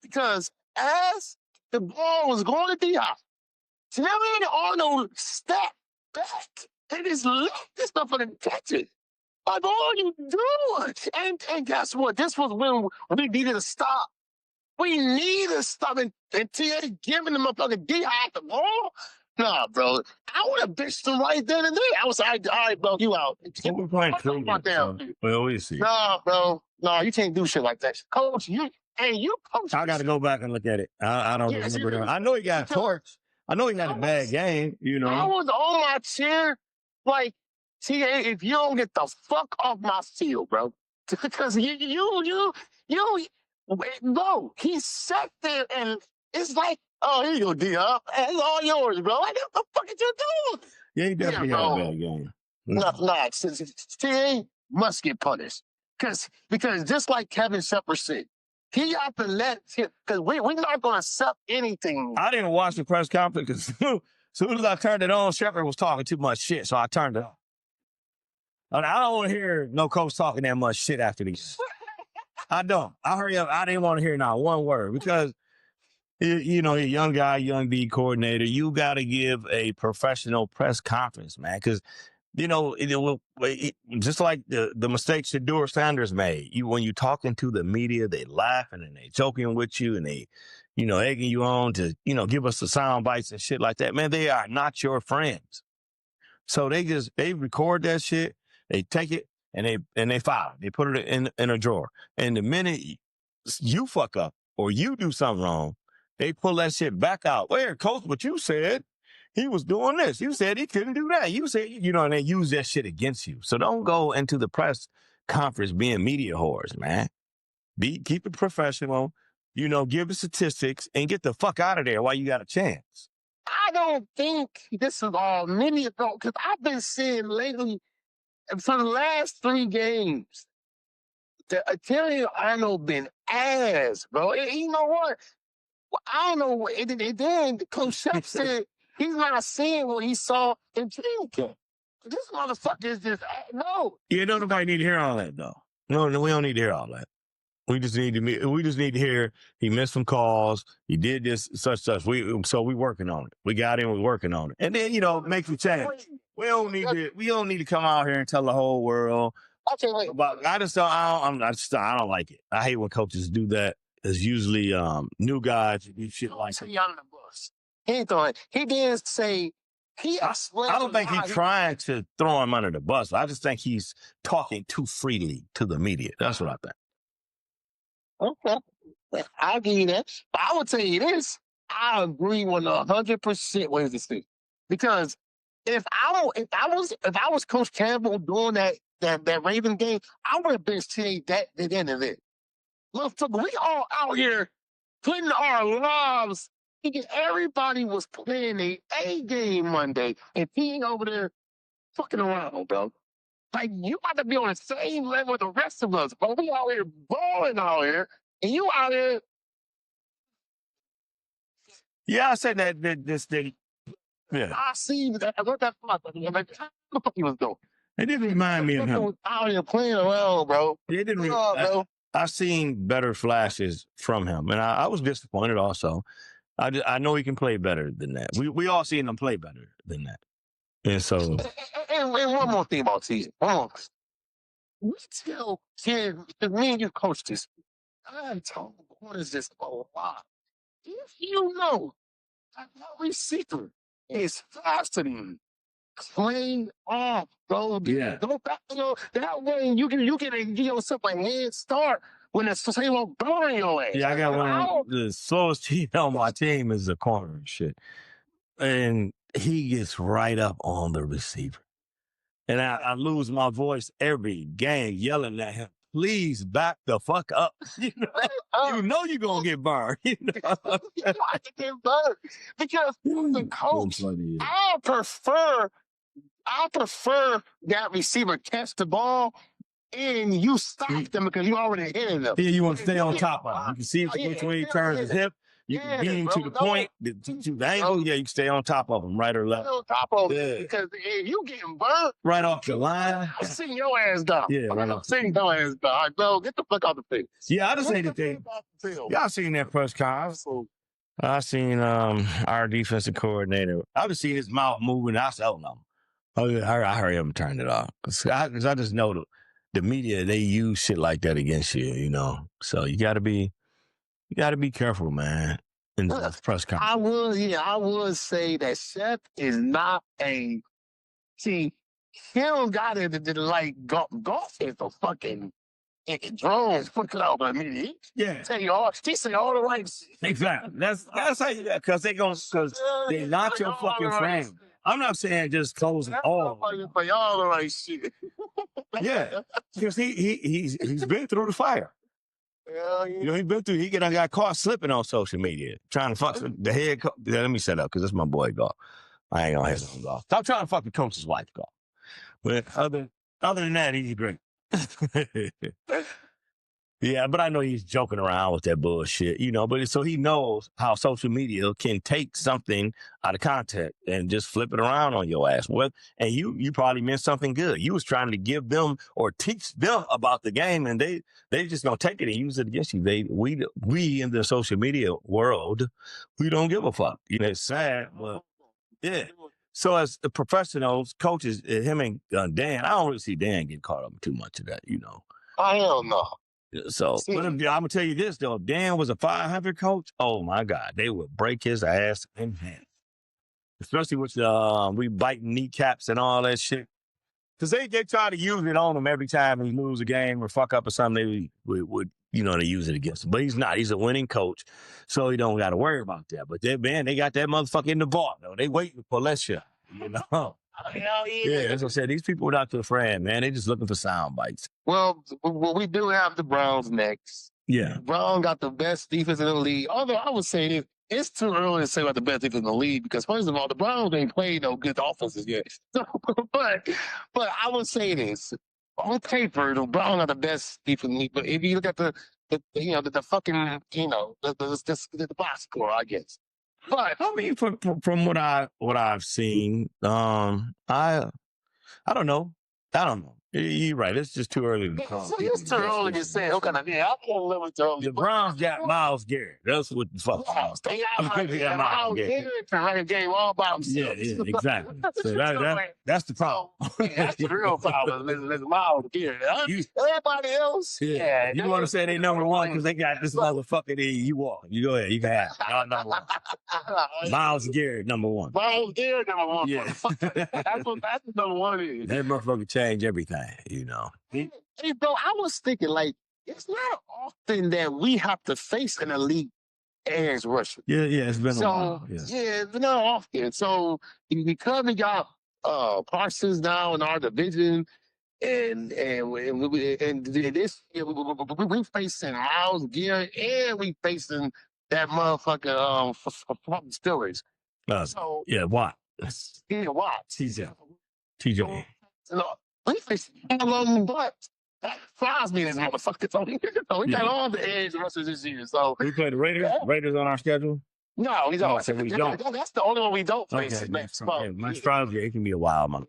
B: Because as the ball was going to D-Hop, Terrion Arnold stepped back and just left this stuff for the catch it. Like, what are you doing? And guess what? This was when we needed to stop. We need to stop, and T.A. giving the motherfucking D-Hop the ball. Nah, bro. I would have bitched him right then and there. I was like, all right, bro, you out.
A: What we playing Cleveland? Well, we see.
B: Nah, bro. Nah, you can't do shit like that. Coach, you coach.
A: I got to go back and look at it. I don't remember. I know he got torched. I know he had a bad game,
B: I was on my chair like, T.A., if you don't get the fuck off my field, bro. Because bro, he sat there and it's like, oh, here you go, D-Hop. It's all yours, bro. Like, what the fuck did you do?
A: Yeah, he definitely had a bad game.
B: Nah, T.A. must get punished. Because just like Kevin Shepard said, he got to because we're not going to accept anything.
A: I didn't watch the press conference because as soon as I turned it on, Shepard was talking too much shit, so I turned it off. And I don't want to hear no coach talking that much shit after these. I don't. I didn't want to hear not one word because, you're a young guy, young D coordinator. You got to give a professional press conference, man, because just like the mistakes Shedeur Sanders made. When you talking to the media, they laughing and they joking with you and they, egging you on to, give us the sound bites and shit like that. Man, they are not your friends. So they record that shit, they take it and they file it. They put it in a drawer. And the minute you fuck up or you do something wrong, they pull that shit back out. Where, coach, what you said? He was doing this. You said he couldn't do that. You said, and they use that shit against you. So don't go into the press conference being media whores, man. Keep it professional, give the statistics and get the fuck out of there while you got a chance.
B: I don't think this is all media, bro, because I've been seeing lately, for the last 3 games, the Terrion Arnold been ass, bro. And you know what? I don't know. And then Coach Shep said, he's not seeing what he saw in training camp. This motherfucker is just, no.
A: Yeah, nobody need to hear all that, though. No, we don't need to hear all that. We just need to hear he missed some calls. He did this, such. So we working on it. We got him. We're working on it. And then, make the change. We don't need to come out here and tell the whole world. About, I don't like it. I hate when coaches do that. It's usually new guys who do shit like that.
B: On the bus. He didn't say.
A: I don't think he's trying to throw him under the bus. I just think he's talking too freely to the media. That's what I think.
B: Okay, I'll give you that. But I will tell you this: I agree 100% with this thing. Because if I was Coach Campbell doing that Raven game, I would have been saying that at the end of it. Look, we all out here putting our lives. Everybody was playing the A game Monday, and he over there fucking around, bro. Like, you got to be on the same level with the rest of us, bro. We out here balling out here, and you out here.
A: Yeah, I said that this thing. Yeah.
B: I see that. What the fuck? What the fuck he was doing?
A: It didn't remind me of him.
B: Out here playing around, bro.
A: It didn't. Bro. I've seen better flashes from him, and I was disappointed also. I know he can play better than that. We all seen him play better than that. And so.
B: And one more thing about season. We tell kids, me and you coach this. I told corners this a lot. If you know that no receiver is faster than you, clean off, bro.
A: Yeah.
B: Go back, that way you can give yourself a head start when it's same old burn your ass.
A: Yeah, I got one of the slowest team on my team is the corner and shit. And he gets right up on the receiver. And I lose my voice every game yelling at him, please back the fuck up. You know you're going to get burned. You know?
B: You want to get burned. Because the coach, I prefer that receiver catch the ball and you stop them because you already hit them.
A: Yeah, you want to stay on top of him. You can see if when he turns his hip, you can beat him to the point, to the angle. Yeah, you can stay on top of him, right or left.
B: Stay on top of him because if you getting burnt,
A: right off the line.
B: I'm sitting your ass down.
A: Yeah, right off.
B: Sitting your ass down. All right, bro, get the fuck out the field.
A: Yeah, I just seen the thing. Y'all seen that press conference? I seen our defensive coordinator. I just seen his mouth moving. I said, oh no. I hurry up and turn it off. Cause I just know the media, they use shit like that against you, you know. So you gotta be careful, man. In the press conference.
B: I would say that Shep is not a see. He don't got it like golf is a fucking drones put it out. I mean, he say all the right shit.
A: Exactly. That's how you that because they not your fucking frame. I'm not saying just close it all.
B: For y'all the right shit.
A: Yeah, because he's been through the fire.
B: Yeah.
A: You know, he got caught slipping on social media, trying to fuck the head coach. Let me set up, because that's my boy, Golf. I ain't gonna hit on Golf. Stop trying to fuck the coach's wife, Golf. But other than that, he's great. Yeah, but I know he's joking around with that bullshit, you know, but so he knows how social media can take something out of context and just flip it around on your ass. And you probably meant something good. You was trying to give them or teach them about the game, and they just gonna take it and use it against you. We in the social media world, we don't give a fuck. You know, it's sad, but yeah. So as the professionals, coaches, him and Dan, I don't really see Dan getting caught up in too much of that, you know.
B: Hell no.
A: So, but I'm gonna tell you this though, if Dan was a 500 coach, oh my God, they would break his ass in half. Especially with we biting kneecaps and all that shit. Because they try to use it on him every time he lose a game or fuck up or something. They would they use it against him. But he's not. He's a winning coach, so he don't got to worry about that. But they got that motherfucker in the vault though. They waiting for that shit, you know. Yeah, as I said, these people are not too afraid, man. They just looking for sound bites.
B: Well, we do have the Browns next.
A: Yeah.
B: Brown got the best defense in the league. Although I would say this, it's too early to say about the best defense in the league because first of all, the Browns ain't played no good offenses yet. So, but I would say this. On paper, the Browns are the best defense in the league. But if you look at the fucking, the box score, I guess. But
A: I mean, from what I've seen, I don't know. You're right. It's just too early to call.
B: So it's too early to say. Okay, I can't live with early.
A: The Browns got Myles Garrett. That's what the fuck.
B: They got Myles Garrett to run a game all by himself.
A: Yeah, exactly. So that's the problem.
B: That's the real problem. There's Myles Garrett. Everybody else,
A: yeah. You want to say they number one because they got this motherfucker there. You walk. You go ahead. You can have it. Number one. Myles Garrett, number one.
B: Myles Garrett, number one.
A: Yeah.
B: That's what number one is.
A: That motherfucker change everything. You know.
B: Hey, bro, I was thinking, like, it's not often that we have to face an elite edge rusher.
A: Yeah, it's been a while.
B: Yeah, it's not often. So because we got Parsons now in our division, and this year we facing Myles Garrett, and we facing that motherfucker Steelers.
A: So Watt.
B: Yeah, Watt.
A: TJ.
B: We facing long butts. That flies me, this motherfucker. So we got all the edge rushers this year. So
A: we play the Raiders. Yeah. Raiders on our schedule.
B: No, we don't.
A: So we don't.
B: That's the only one we don't face.
A: Okay, my strategy, it can be a wild motherfucker.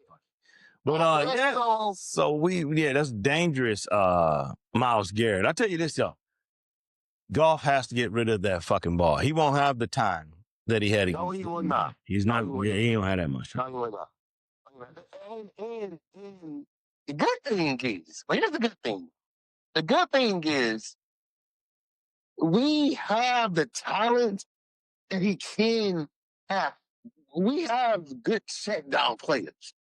A: But so that's dangerous. Myles Garrett. I tell you this, y'all. Golf has to get rid of that fucking ball. He won't have the time that he had.
B: No, he will not.
A: He's not. He don't have that much.
B: No, he will not. And the good thing is, here's the good thing. The good thing is, we have the talent that he can have. We have good check down players.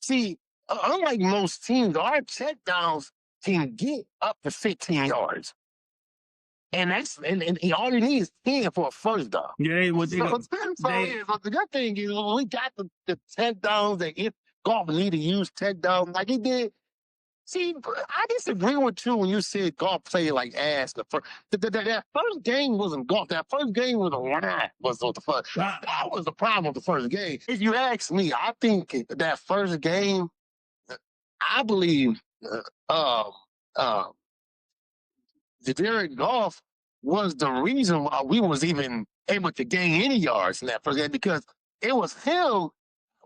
B: See, unlike most teams, our checkdowns can get up to 15 yards. And all you need is 10 for a first down.
A: Yeah,
B: So the good thing is when we got the checkdowns that if golf need to use checkdowns like he did. See, I disagree with you when you said golf played like ass. That first game wasn't golf. That first game was a line. Was the first. That was the problem with the first game. If you ask me, I think that first game, I believe, Jared Goff was the reason why we was even able to gain any yards in that first game because it was him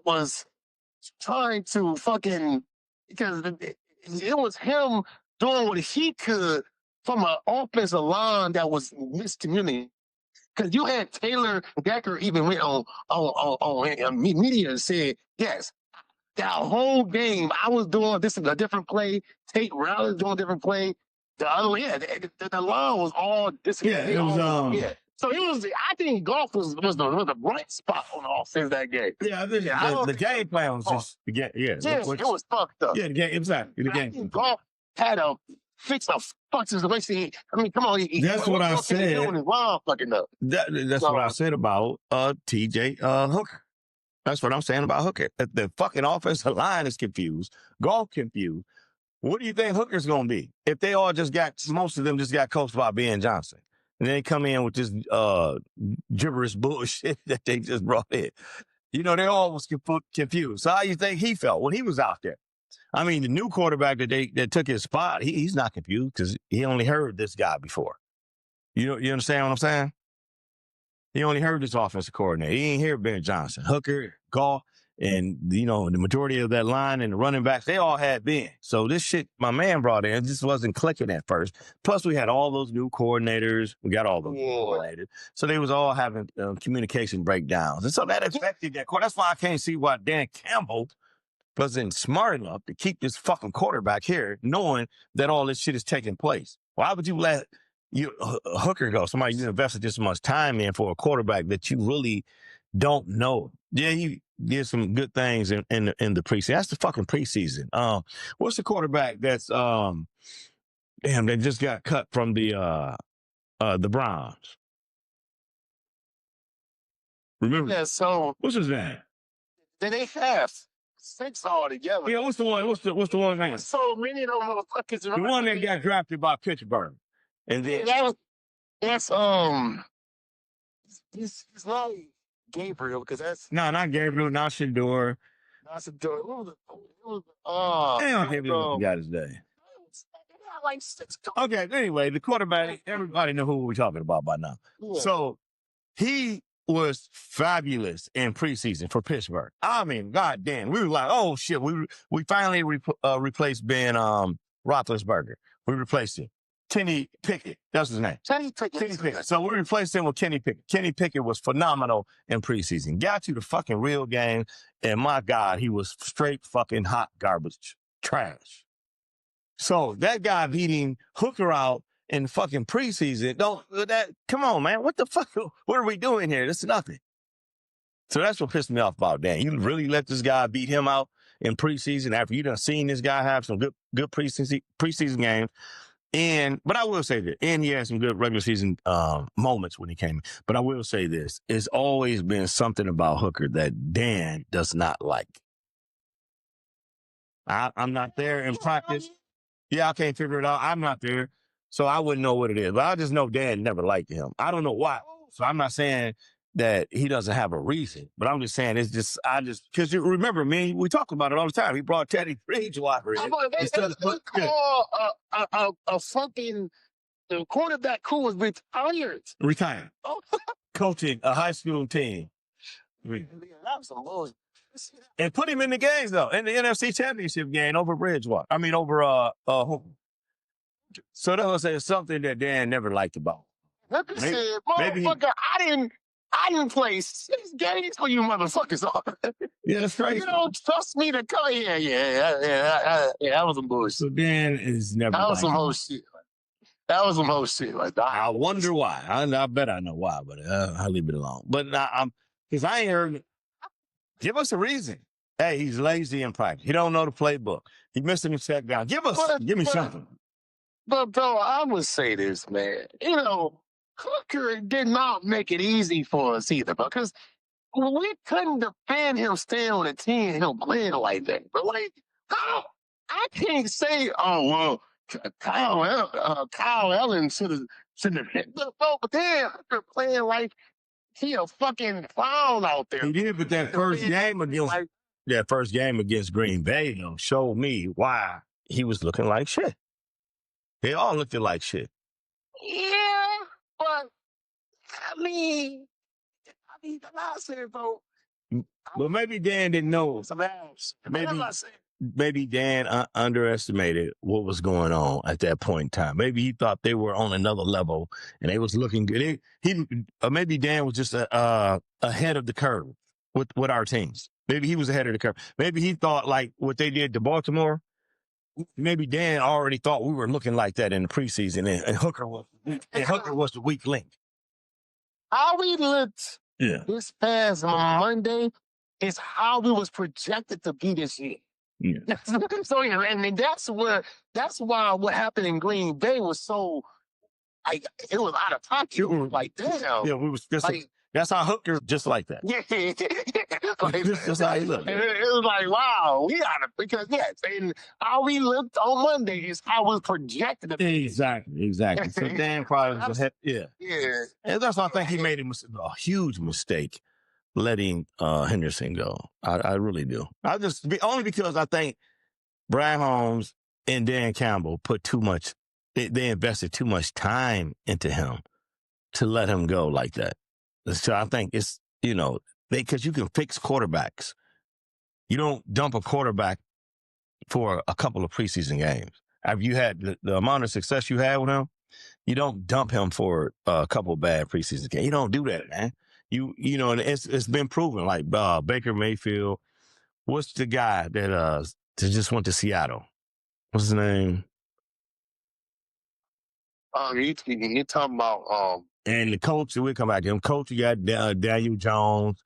B: was trying to fucking because it was him doing what he could from an offensive line that was miscommunicated. Because you had Taylor Decker even went on media and said, yes, that whole game I was doing this is a different play. Tate Riley doing a different play. The other way, the line was all this.
A: Yeah, it was
B: yeah. So it was. I think golf was the bright spot on the offense that game.
A: Yeah, the game plan was just
B: it was fucked up.
A: Yeah, the game exactly. The game.
B: Golf had a fix a fucking the way he. I mean, come on.
A: That's what I said.
B: Fucking up.
A: That's what I said about TJ Hooker. That's what I'm saying about Hooker. The fucking offensive line is confused. Golf confused. What do you think Hooker's going to be? If they all most of them just got coached by Ben Johnson. And then they come in with this gibberish bullshit that they just brought in. You know, they all was confused. So how you think he felt when he was out there? I mean, the new quarterback that took his spot, he's not confused because he only heard this guy before. You understand what I'm saying? He only heard this offensive coordinator. He ain't hear Ben Johnson. Hooker, Goff, and, the majority of that line and the running backs, they all had Ben. So this shit my man brought in just wasn't clicking at first. Plus, we had all those new coordinators. We got all those coordinators. So they was all having communication breakdowns. And so that affected that. That's why I can't see why Dan Campbell wasn't smart enough to keep this fucking quarterback here, knowing that all this shit is taking place. Why would you let Hooker go? Somebody you invested this much time in for a quarterback that you really don't know. Yeah, he did some good things in the preseason. That's the fucking preseason. What's the quarterback that's they just got cut from the Browns? Remember?
B: Yeah. So
A: what's his name?
B: They have 6 altogether.
A: Yeah. What's the one? What's the one name?
B: So many of those motherfuckers.
A: The one that got drafted by Pittsburgh, and then
B: that's it's not Gabriel because that's
A: not Gabriel, not Shador.
B: Not Shador. It was
A: got his name.
B: Like 6.
A: Okay. Anyway, the quarterback. Everybody know who we're talking about by now. Yeah. So he was fabulous in preseason for Pittsburgh. I mean, goddamn, we were like, oh shit, we finally replaced Ben Roethlisberger. We replaced him. Kenny Pickett, that's his name.
B: Kenny Pickett.
A: So we replaced him with Kenny Pickett. Kenny Pickett was phenomenal in preseason. Got you the fucking real game, and my God, he was straight fucking hot garbage trash. So that guy beating Hooker out in fucking preseason, come on, man. What the fuck? What are we doing here? This is nothing. So that's what pissed me off about that. You really let this guy beat him out in preseason after you done seen this guy have some good preseason games. But I will say that, and he had some good regular season moments when he came in. But I will say this, it's always been something about Hooker that Dan does not like. I'm not there in practice. Yeah, I can't figure it out. I'm not there. So I wouldn't know what it is. But I just know Dan never liked him. I don't know why. So I'm not saying that he doesn't have a reason, but I'm just saying because you remember me, we talk about it all the time. He brought Teddy Bridgewater in.
B: A fucking quarterback who was retired.
A: Oh. Coaching a high school team.
B: That was some bullshit.
A: And put him in the games though, in the NFC Championship game over Bridgewater. I mean over Hooker. So that was something that Dan never liked about.
B: Hooker said, motherfucker, I didn't play 6 games for you motherfuckers.
A: Yeah, that's crazy.
B: You don't trust me to come here. Yeah, that was some bullshit.
A: So Dan is never.
B: That was some whole shit. That was some whole shit. Like that.
A: I wonder why. I bet I know why, but I'll leave it alone. But because I ain't heard. Give us a reason. Hey, he's lazy in practice. He don't know the playbook. He missing his check down. Give me something.
B: But bro, I would say this, man. You know, Hooker did not make it easy for us either, because we couldn't defend him staying on the team and him playing like that. But like, how? I can't say, oh well, Kyle Allen should have hit the ball, but then Hooker playing like he a fucking clown out there.
A: He did, but that first game against Green Bay, though, showed me why he was looking like shit. They all looked like shit.
B: Yeah, but I mean, the last year, bro.
A: But maybe Dan didn't know.
B: Some ass.
A: Maybe Dan underestimated what was going on at that point in time. Maybe he thought they were on another level and they was looking good. Maybe Dan was just ahead of the curve with our teams. Maybe he was ahead of the curve. Maybe he thought like what they did to Baltimore. Maybe Dan already thought we were looking like that in the preseason, and Hooker was the weak link.
B: How we looked this past Monday is how we was projected to be this year.
A: Yeah.
B: So yeah, and that's why what happened in Green Bay was so like it was out of pocket. Like damn.
A: Yeah, we was just like, that's how Hooker just like that.
B: Yeah.
A: Like, just how he looked.
B: It was like, wow, we got it because and how we looked on Monday is how we projected it.
A: Exactly. So Dan probably was ahead. Yeah. And that's why I think he made a huge mistake letting Henderson go. I really do. Only because I think Brad Holmes and Dan Campbell put too much. They invested too much time into him to let him go like that. So I think it's, because you can fix quarterbacks. You don't dump a quarterback for a couple of preseason games. Have you had the amount of success you had with him? You don't dump him for a couple of bad preseason games. You don't do that, man. And it's been proven. Like Baker Mayfield. What's the guy that just went to Seattle? What's his name?
B: You talking about
A: and the coach, we'll come back to him. Coach, you got Daniel Jones,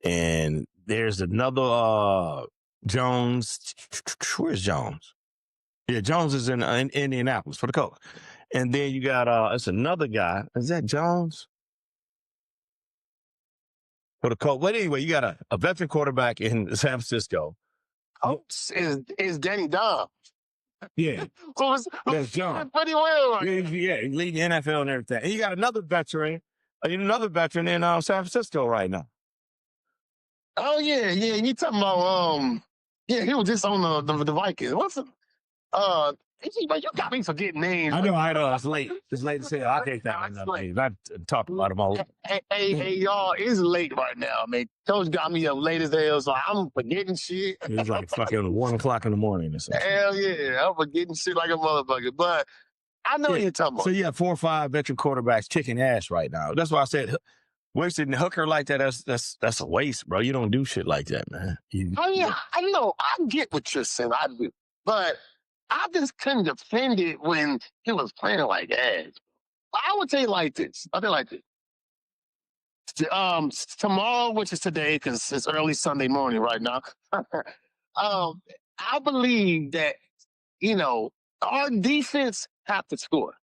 A: and there's another Jones. Where's Jones? Yeah, Jones is in Indianapolis for the coach. And then you got it's another guy. Is that Jones? For the coach. But anyway, you got a veteran quarterback in San Francisco.
B: Coach is Danny Dom.
A: Yeah.
B: So
A: that's John.
B: Pretty well.
A: Yeah, he lead the NFL and everything. And you got another veteran in San Francisco right now.
B: Oh yeah. You talking about he was just on the Vikings. What's it? You got me forgetting names.
A: I know. It's late. It's late to say. I can't that one. I talk about them all.
B: Hey, y'all, it's late right now, man. Coach got me up late as hell, so I'm forgetting shit.
A: It's like fucking 1:00 in the morning or something.
B: Hell yeah, I'm forgetting shit like a motherfucker. But I know what you're talking about.
A: So you have 4 or 5 veteran quarterbacks kicking ass right now. That's why I said wasting the Hooker like that. That's a waste, bro. You don't do shit like that, man.
B: I know. I get what you're saying. I do, but I just couldn't defend it when he was playing like ass. I would say like this. Tomorrow, which is today, because it's early Sunday morning right now. I believe that our defense have to score,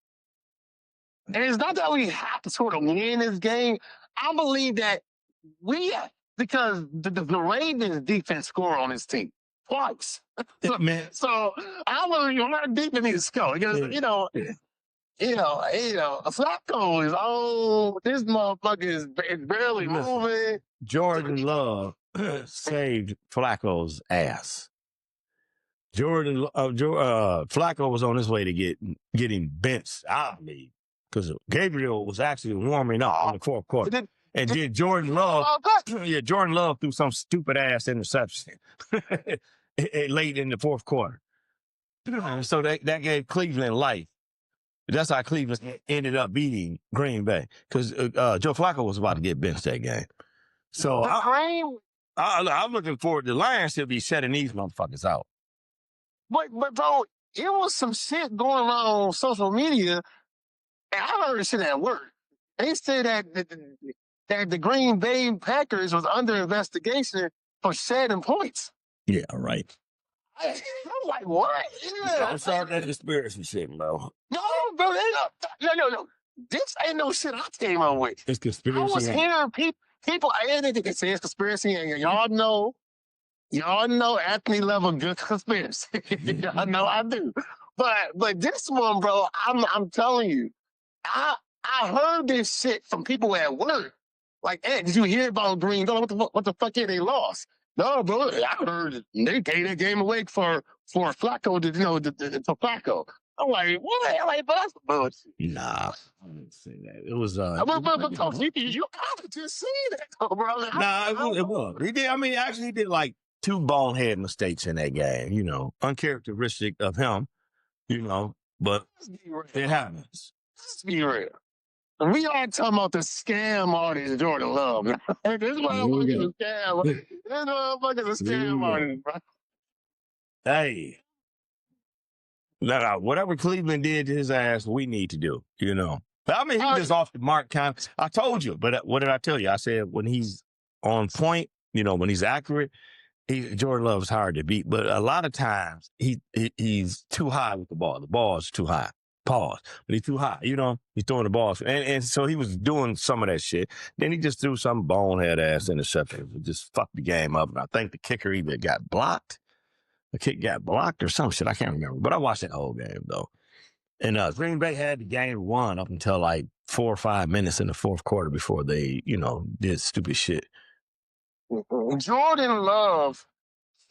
B: and it's not that we have to sort of win this game. I believe that because the Ravens defense score on this team twice. So I believe our defense needs to score because Flacco is this motherfucker is barely moving.
A: Jordan Love saved Flacco's ass. Flacco was on his way to getting benched out of me because Gabriel was actually warming up in the fourth quarter. And then Jordan Love threw some stupid ass interception late in the fourth quarter. So that gave Cleveland life. That's how Cleveland ended up beating Green Bay because Joe Flacco was about to get benched that game. So I'm looking forward to the Lions to be shutting these motherfuckers out.
B: But bro, it was some shit going around on social media, and I heard shit at work. They said that the Green Bay Packers was under investigation for shedding points.
A: Yeah, right.
B: I'm like, what? Yeah.
A: I'm sorry that conspiracy shit, bro.
B: No, bro, no. This ain't no shit I came up with.
A: It's
B: I
A: conspiracy.
B: was hearing people, they say it's conspiracy, and y'all know Anthony love a good conspiracy. I know I do. But this one, bro, I'm telling you, I heard this shit from people at work. Like, hey, did you hear about Green Bay? What the fuck? Yeah, they lost. No, bro, I heard they gave that game away for Flacco to Flacco. I'm like, what? I'm like, but that's bullshit.
A: Nah, I didn't say that. It was
B: But you gotta just see that, bro.
A: Nah, it was. He did. I mean, actually, he did like 2 bonehead mistakes in that game. You know, uncharacteristic of him. You know, but
B: Let's be real.
A: it happens.
B: Let's be real. We are talking about the scam artist Jordan Love. This motherfucker's a scam. This motherfucker's a scam artist, bro.
A: Hey. Now, whatever Cleveland did to his ass, we need to do, you know. But I mean, he was just off the mark kind of. I told you, but what did I tell you? I said when he's on point, you know, when he's accurate, Jordan Love is hard to beat. But a lot of times he's too high with the ball. The ball's too high. Pause. But he's too high, you know. He's throwing the balls. And so he was doing some of that shit. Then he just threw some bonehead ass interception. It just fucked the game up. And I think the kicker either got blocked. The kick got blocked or some shit. I can't remember. But I watched that whole game, though. And Green Bay had the game won up until like 4 or 5 minutes in the fourth quarter before they, you know, did stupid shit.
B: Jordan Love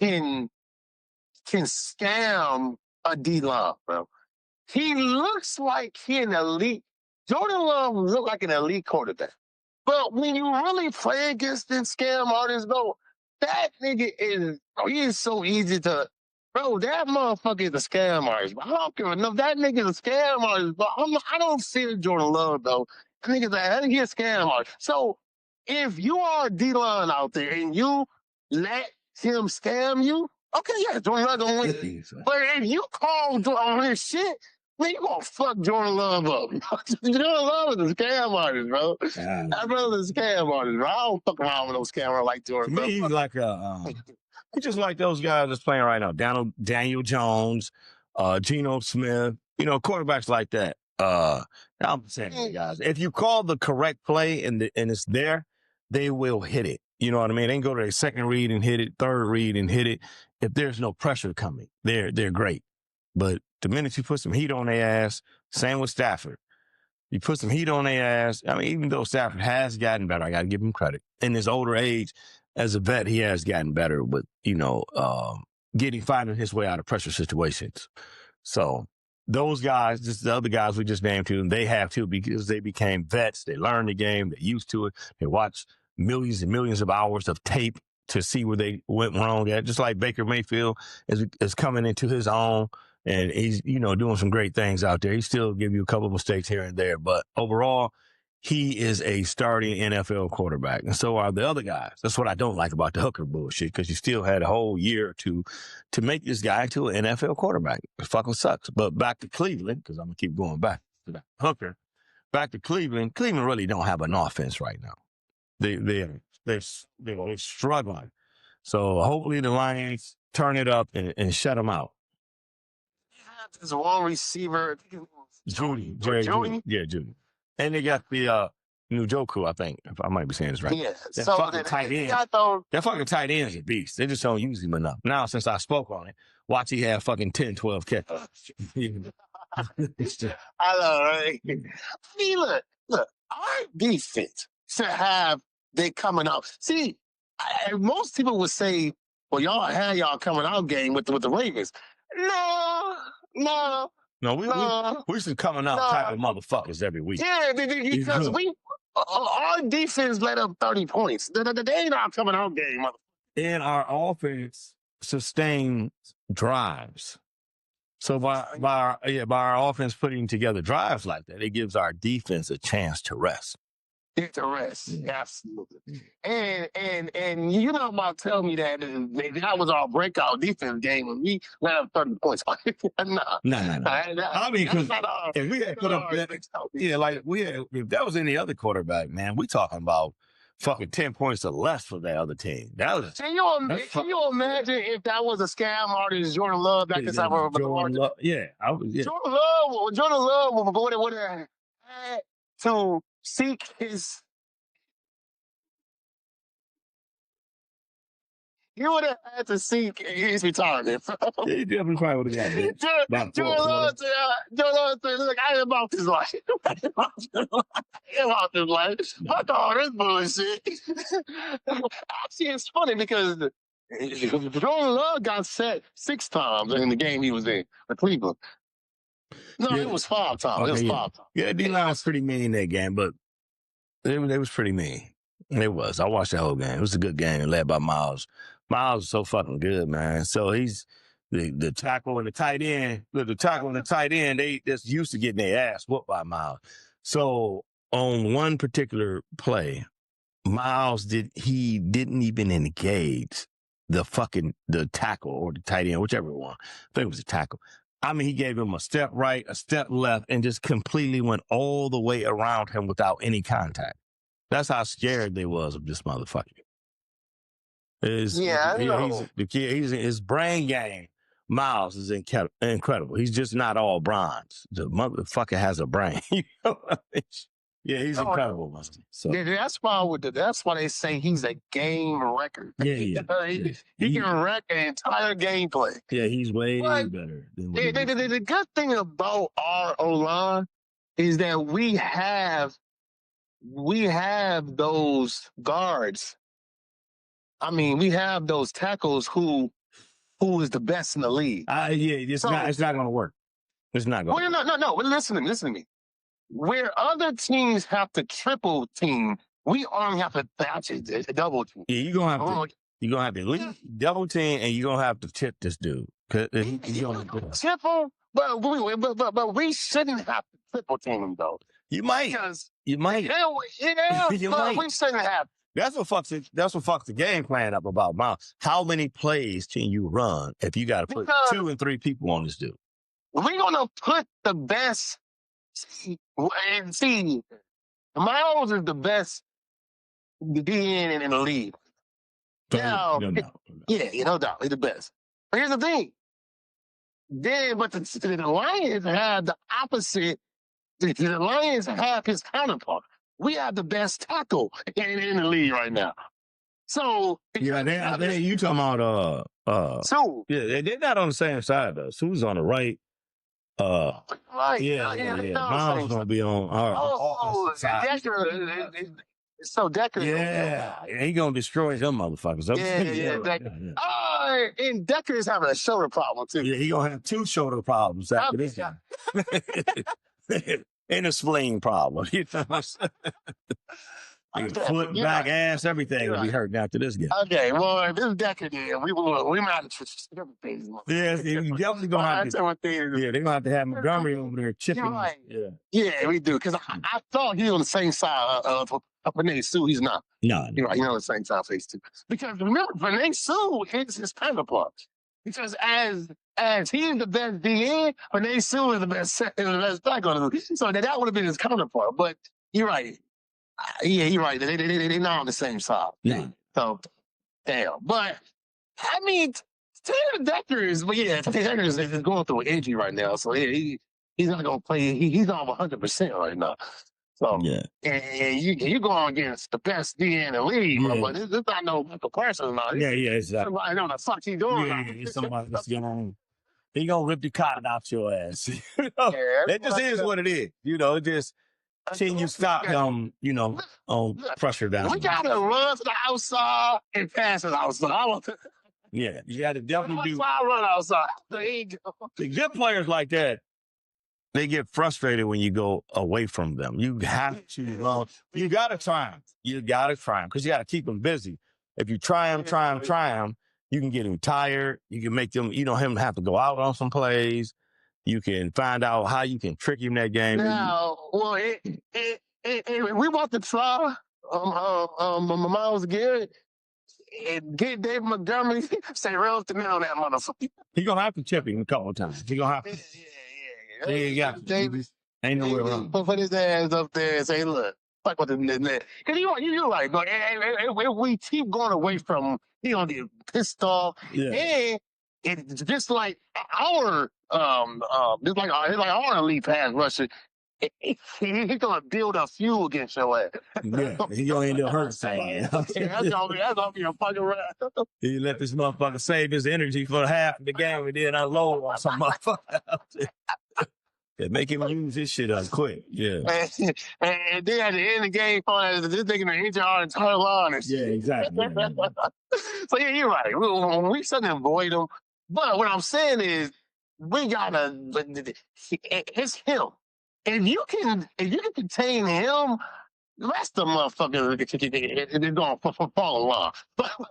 B: can scam a D-Love, bro. He looks like an elite. Jordan Love look like an elite quarterback. But when you really play against this scam artist, bro, that nigga he is so easy to, bro, that motherfucker is a scam artist. I don't care enough. That nigga is a scam artist, but I don't see Jordan Love, though. I think he's a scam artist. So if you are a D-line out there and you let him scam you, okay, yeah, Jordan Love gonna win. But if you call on his shit, man, you gonna fuck Jordan Love up. Jordan Love is a scam artist, bro. That brother's a scam artist, bro. I don't fuck around with no scammer like Jordan.
A: To me, he's like he's just like those guys that's playing right now. Daniel Jones, Geno Smith, you know, quarterbacks like that. I'm saying, guys, if you call the correct play and it's there, they will hit it. You know what I mean? They can go to their second read and hit it, third read and hit it. If there's no pressure coming, they're great. But the minute you put some heat on their ass, same with Stafford. You put some heat on their ass. I mean, even though Stafford has gotten better, I got to give him credit. In his older age, as a vet, he has gotten better with, you know, finding his way out of pressure situations. So those guys, just the other guys we just named to, they have to because they became vets. They learned the game. They're used to it. They watch millions and millions of hours of tape to see where they went wrong at. Just like Baker Mayfield is coming into his own. And he's, you know, doing some great things out there. He still give you a couple of mistakes here and there. But overall, he is a starting NFL quarterback. And so are the other guys. That's what I don't like about the Hooker bullshit, because you still had a whole year or two to make this guy into an NFL quarterback. It fucking sucks. But back to Cleveland, because I'm going to keep going back to that Hooker. Back to Cleveland. Cleveland really don't have an offense right now. They're struggling. So hopefully the Lions turn it up and shut them out.
B: There's one receiver,
A: Judy. Yeah, Judy. And they got the Njoku, I think, if I might be saying this right.
B: Yeah.
A: That fucking tight end. That fucking tight end is a beast. They just don't use him enough. Now, since I spoke on it, watch he have fucking 10, 12 catches.
B: I know, right? I mean, look, our defense should have they coming out. See, most people would say, well, y'all had y'all coming out game with the Ravens. No,
A: we should coming out type of motherfuckers every week.
B: Yeah, because our defense let up 30 points. They ain't our coming out game, motherfucker.
A: And our offense sustains drives. So by our offense putting together drives like that, it gives our defense a chance to rest.
B: To rest, absolutely. And you know about telling me that was our breakout defense game and we let up 30 points. No.
A: I mean, because if we had put up that, like if that was any other quarterback, man, we talking about fucking 10 points or less for that other team. That was
B: Can you imagine if that was a scam artist, Jordan Love back this time?
A: Jordan Love. Yeah,
B: Jordan Love would have had to seek his. He would have had to seek his retirement.
A: Yeah, he definitely probably would have got it.
B: Jordan Love said, look, I ain't about this life. I ain't about this life. Fuck all this bullshit. Actually, it's funny because Jordan Love got set 6 times in the game he was in for Cleveland. No, it was 5 times.
A: Okay,
B: it was 5 times.
A: Yeah, D-line was pretty mean in that game, but they was pretty mean. It was. I watched that whole game. It was a good game led by Miles. Miles is so fucking good, man. So he's the tackle and the tight end. The tackle and the tight end, they just used to getting their ass whooped by Miles. So on one particular play, Miles didn't even engage the tackle or the tight end, whichever one. I think it was a tackle. I mean, he gave him a step right, a step left, and just completely went all the way around him without any contact. That's how scared they was of this motherfucker. His brain game, Miles, is incredible. He's just not all bronze. The motherfucker has a brain. You know what I mean? Yeah, he's incredible, Musty. So
B: that's why they say he's a game record.
A: Yeah.
B: He can wreck an entire gameplay.
A: Yeah, he's way better than
B: the good thing about our O-line is that we have those guards. I mean, we have those tackles who is the best in the league.
A: It's not going to work. It's not going.
B: No. Listen to me. Where other teams have to triple team, we only have to actually double team.
A: Yeah, you're gonna have to leave double team, and you're gonna have to tip this dude.
B: Triple, but we shouldn't have to triple team him though.
A: You might.
B: You might. We shouldn't have.
A: That's what fucks the game plan up about Miles. How many plays can you run if you got to put 2 and 3 people on this dude?
B: We're gonna put the best. See, Miles is the best DN in the league. Now, no doubt. He's the best. But here's the thing. But the Lions have the opposite. The Lions have his counterpart. We have the best tackle in the league right now. So
A: you talking about
B: Sue.
A: Yeah, they're not on the same side though. Sue's on the right.
B: Right.
A: Miles gonna be on our side.
B: Decker.
A: Yeah, he gonna destroy them motherfuckers.
B: And Decker is having a shoulder problem too.
A: Yeah, he gonna have 2 shoulder problems after this guy. And a spleen problem. Foot, back, ass, everything will be hurting after this game.
B: Okay, well, if this Decker did, we might have to everything.
A: Yeah, you definitely gonna have to. Yeah, they're gonna have to have Montgomery over there chipping.
B: Right. Yeah, we do. Because I thought he was on the same side of Penei Sue. He's not.
A: No.
B: You're right. He's on the same side face too. Because remember, Penei Sue is his counterpart. Because as he's the best DN, Penei Sue is the best tackle. So that would have been his counterpart. But you're right. Yeah, you're right. They're not on the same side.
A: Yeah.
B: So, damn. But, I mean, Taylor Decker is going through an injury right now. So, he's not going to play. He's not 100% right now. So, and you're going against the best DN in the league, but it's not no Michael Parsons now.
A: Exactly.
B: Somebody know the fuck he's doing.
A: Yeah, somebody that's going he gonna rip the cotton out your ass. It just is what it is. Just seeing you stop him, on pressure down.
B: We gotta run to the outside and pass it outside.
A: Yeah, you gotta definitely
B: run outside.
A: The good players like that, they get frustrated when you go away from them. You have to, you gotta try them. You gotta try them because you gotta keep them busy. If you try them, you can get them tired. You can make them, him have to go out on some plays. You can find out how you can trick him that game.
B: Now, well, we want to try Myles Garrett and get David Montgomery, say real to me on that motherfucker.
A: He's going to have to chip him a couple of times. He's going to have to. Yeah. Ain't no way around.
B: Put his ass up there and say, look, fuck with the net. Because you're right, but if we keep going away from, he gonna get pissed off.
A: Yeah.
B: And it's just like our our elite pass rusher. He's gonna build a feud against your ass.
A: Yeah, he gonna end up hurting somebody.
B: That's gonna be a fucking rap.
A: He let this motherfucker save his energy for half of the game and then unload on some motherfucker. Yeah, make him use this shit up quick. Yeah.
B: And then at the end of the game, this nigga gonna injure our entire line.
A: Yeah, exactly.
B: So yeah, you're right. We shouldn't avoid him. But what I'm saying is, we gotta. It's him. If you can contain him, the rest of the motherfuckers they're gonna fall in line.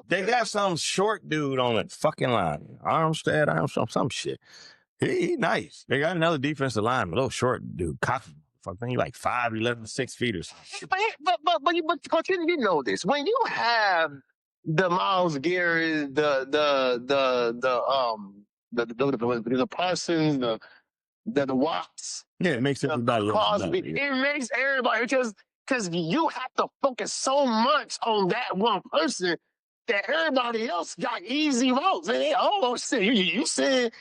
A: They got some short dude on the fucking line. Armstead, some shit. He nice. They got another defensive lineman, a little short dude. Coffee. Fucking he like 5'11", 6 feet or something.
B: But you know this. When you have the Myles Garrett, the Parsons, the Watts.
A: Yeah, it makes everybody
B: Cosby. It makes everybody because you have to focus so much on that one person that everybody else got easy routes. And they, oh shit, you saying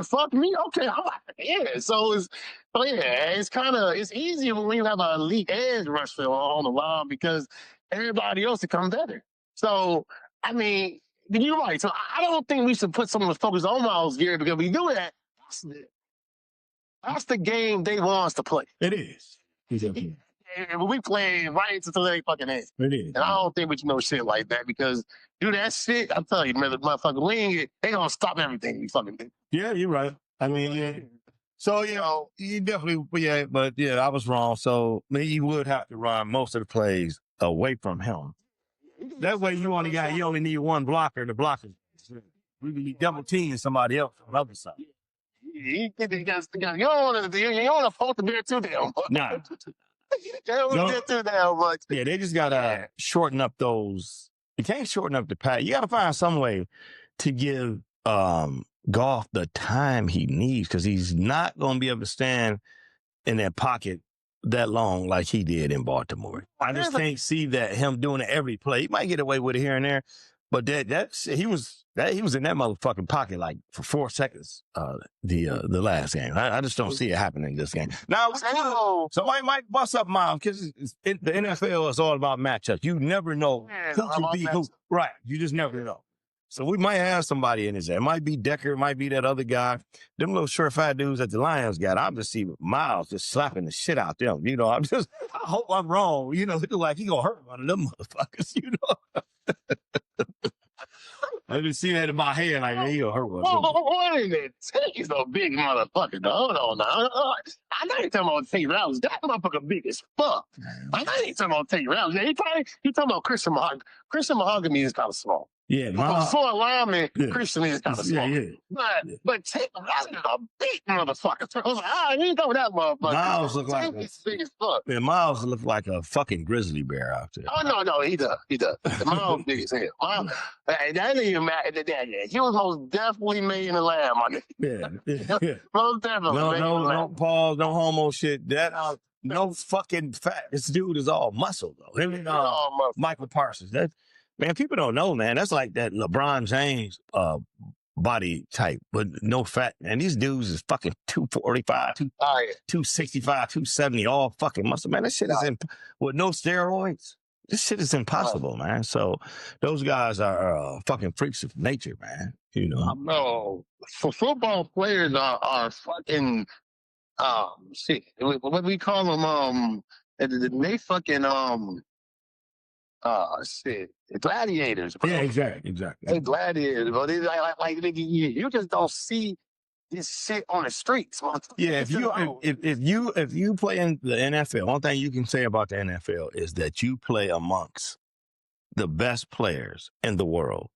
B: fuck me? Okay, yeah. So it's easier when you have an elite edge rusher on the line because everybody else becomes better. So I mean, you're right. So I don't think we should put some of the focus on Myles Garrett because if we do that, that's the game they want us to play.
A: It is. Exactly.
B: And we play right until they fucking end.
A: It is.
B: And I don't think we should know shit like that because do that shit, I'm telling you, motherfucker, they gonna stop everything we fucking do.
A: Yeah, you're right. I mean, yeah. So, you definitely, but I was wrong. So, you would have to run most of the plays away from him. That way you only need one blocker to block it. We can be double teaming somebody else on the other side.
B: You don't want to poke the bear too damn much.
A: Nah.
B: Too damn much.
A: Yeah, they just gotta shorten up those. You can't shorten up the pass. You gotta find some way to give Goff the time he needs because he's not gonna be able to stand in that pocket that long like he did in Baltimore. I just can't see that him doing it every play. He might get away with it here and there, but he was in that motherfucking pocket like for 4 seconds. The last game, I just don't see it happening this game. Now, somebody might bust up Myles because the NFL is all about matchups. You never know who can beat who. Right, you just never know. So we might have somebody in his there. It might be Decker, it might be that other guy. Them little short fat dudes that the Lions got. I'll just see Myles just slapping the shit out them. I hope I'm wrong. It look like he gonna hurt one of them motherfuckers, I just see that in my head like he gonna hurt one.
B: What is it? He's a big motherfucker. Hold on now. I know you talking about Tate Rounds. That motherfucker big as fuck. I know you talking about Tate Rounds. You talking about Christian Mahogany. Christian Mahogany is kind of small.
A: Yeah,
B: for a lineman, Christian is kind of small.
A: Yeah.
B: But Tate Rounds is a big motherfucker. I was like, you ain't know that motherfucker.
A: Myles look like
B: big as fuck.
A: Yeah, Myles look like a fucking grizzly bear out there.
B: Oh no, he does. Myles big as hell. That ain't mad. He was most definitely made in the lab, my nigga.
A: Yeah.
B: Most definitely.
A: No pause, no homo shit. No fucking fat. This dude is all muscle though. Michael Parsons. Man, people don't know, man. That's like that LeBron James body type, but no fat. And these dudes is fucking 245, 265, 270, all fucking muscle. Man, this shit is with no steroids. This shit is impossible, man. So those guys are fucking freaks of nature, man.
B: No, for football players are fucking shit. What we call them? They fucking shit. Gladiators, bro.
A: Yeah, exactly.
B: They gladiators, bro. They like you just don't see this shit on the streets.
A: Yeah, if you play in the NFL, one thing you can say about the NFL is that you play amongst the best players in the world.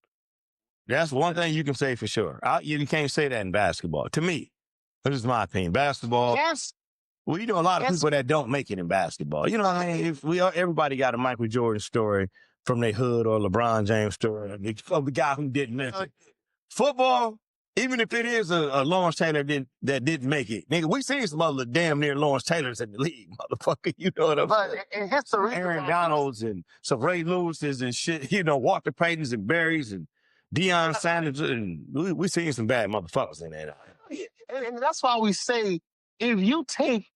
A: That's one thing you can say for sure. You can't say that in basketball. To me, this is my opinion. Basketball.
B: Yes.
A: Well, a lot of people that don't make it in basketball. You know what I mean? Everybody got a Michael Jordan story from their hood or LeBron James story of the guy who didn't make it. Football, Even if it is a Lawrence Taylor that didn't make it, nigga, we seen some other damn near Lawrence Taylors in the league, motherfucker. You know what I'm saying?
B: But in history,
A: Aaron Donalds and some Ray Lewis's and shit, you know, Walter Paytons and Barrys and Deion Sanders, and we seen some bad motherfuckers in there.
B: and that's why we say, if you take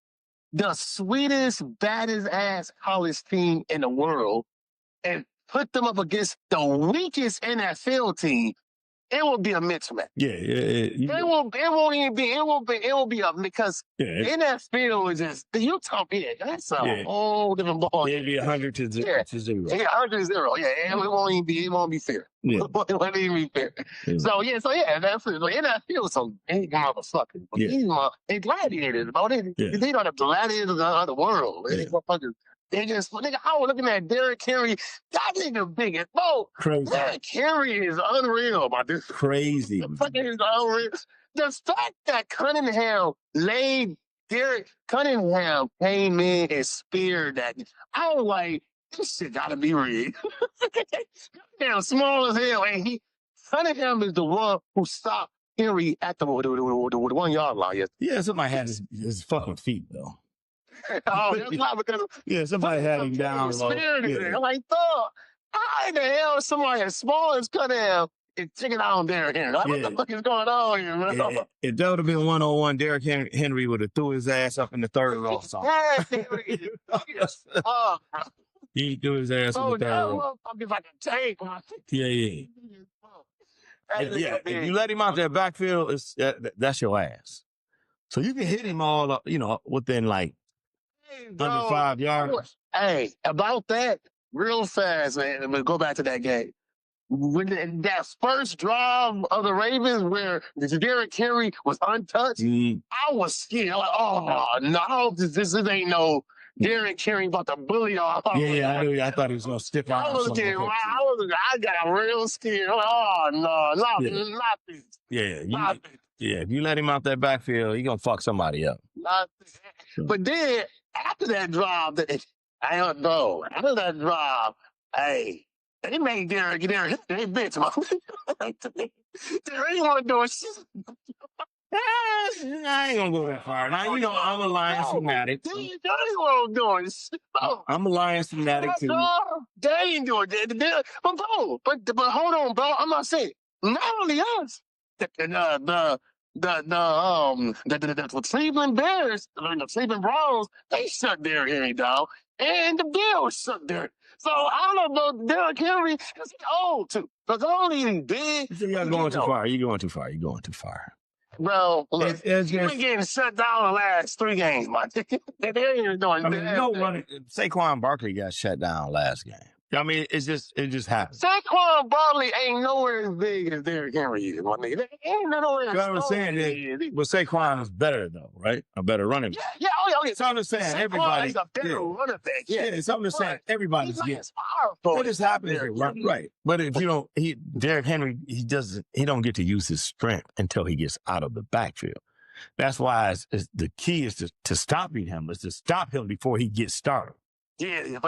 B: the sweetest, baddest ass college team in the world and put them up against the weakest NFL team, it will be a mismatch.
A: Yeah.
B: It won't even be. It will be a, because NFL is just the Utah. Yeah, that's a whole different ball.
A: It'll be 100 to 0.
B: Yeah, 100 to 0. Yeah, it won't even be. It won't be fair.
A: Yeah.
B: It won't even be fair.
A: Yeah.
B: So that's it. Like, NFL is some motherfuckers. They gladiators, bro. They are the gladiators of the world. They motherfuckers. They just, nigga, I was looking at Derrick Henry. That nigga big as bro.
A: Crazy.
B: Derrick Henry is unreal, my dude.
A: Crazy.
B: Fucking is unreal. The fact that Cunningham Cunningham came in and speared that, I was like, this shit gotta be real. Damn, small as hell. And Cunningham is the one who stopped Henry at the 1 yard line. Yes.
A: Yeah, somebody had his fucking feet, though.
B: Oh, that's not because
A: somebody had him down low.
B: I'm like, dog, how in the hell is somebody as small as Cunningham is taking out Derrick Henry? Like, what the fuck is going on here, man?
A: If that would have been 101, Derrick Henry would have threw his ass up in the third row. He threw his ass in the third row.
B: I'm just like a tank.
A: Yeah. If you let him out that backfield, that's your ass. So you can hit him all up, within like under 5 yards.
B: Hey, about that, real fast, man. We'll go back to that game. When that first drive of the Ravens where Derrick Henry was untouched, I was scared. Like, oh, no, this ain't no Derrick Henry about to bully y'all.
A: I thought he was going to stick out.
B: I got real scared. Like, oh, no, not this.
A: If you let him out that backfield, he going to fuck somebody up.
B: But then, after that drive, I don't know. After that drive, hey, they made Derrick they bitch him. They ain't want to do shit.
A: I ain't gonna go that far. Now, I'm a Lions fanatic.
B: They ain't want to do shit.
A: I'm a Lions fanatic too.
B: They ain't doing it. But hold on, bro. I'm not saying, not only us, the Cleveland Bears, the Cleveland Browns, they shut Derrick Henry down, and the Bills shut Derrick. So I don't know about Derrick Henry because he's old too. Because only big.
A: You're going too far. You're going too far.
B: Bro, look, you've been getting shut down the last 3 games, my nigga. They ain't even doing
A: Saquon Barkley got shut down last game. I mean, it just happened.
B: Saquon Barkley ain't nowhere as big as Derrick Henry is, my nigga. They ain't nowhere as big.
A: I'm saying that, but Saquon is better though, right? A better running back.
B: Yeah.
A: So I'm just saying everybody's
B: a better running back.
A: Yeah, so I'm just saying everybody's getting powerful. It just happens, right? But if you don't, Derrick Henry, he don't get to use his strength until he gets out of the backfield. That's why the key is to stopping him. Is to stop him before he gets started.
B: Yeah.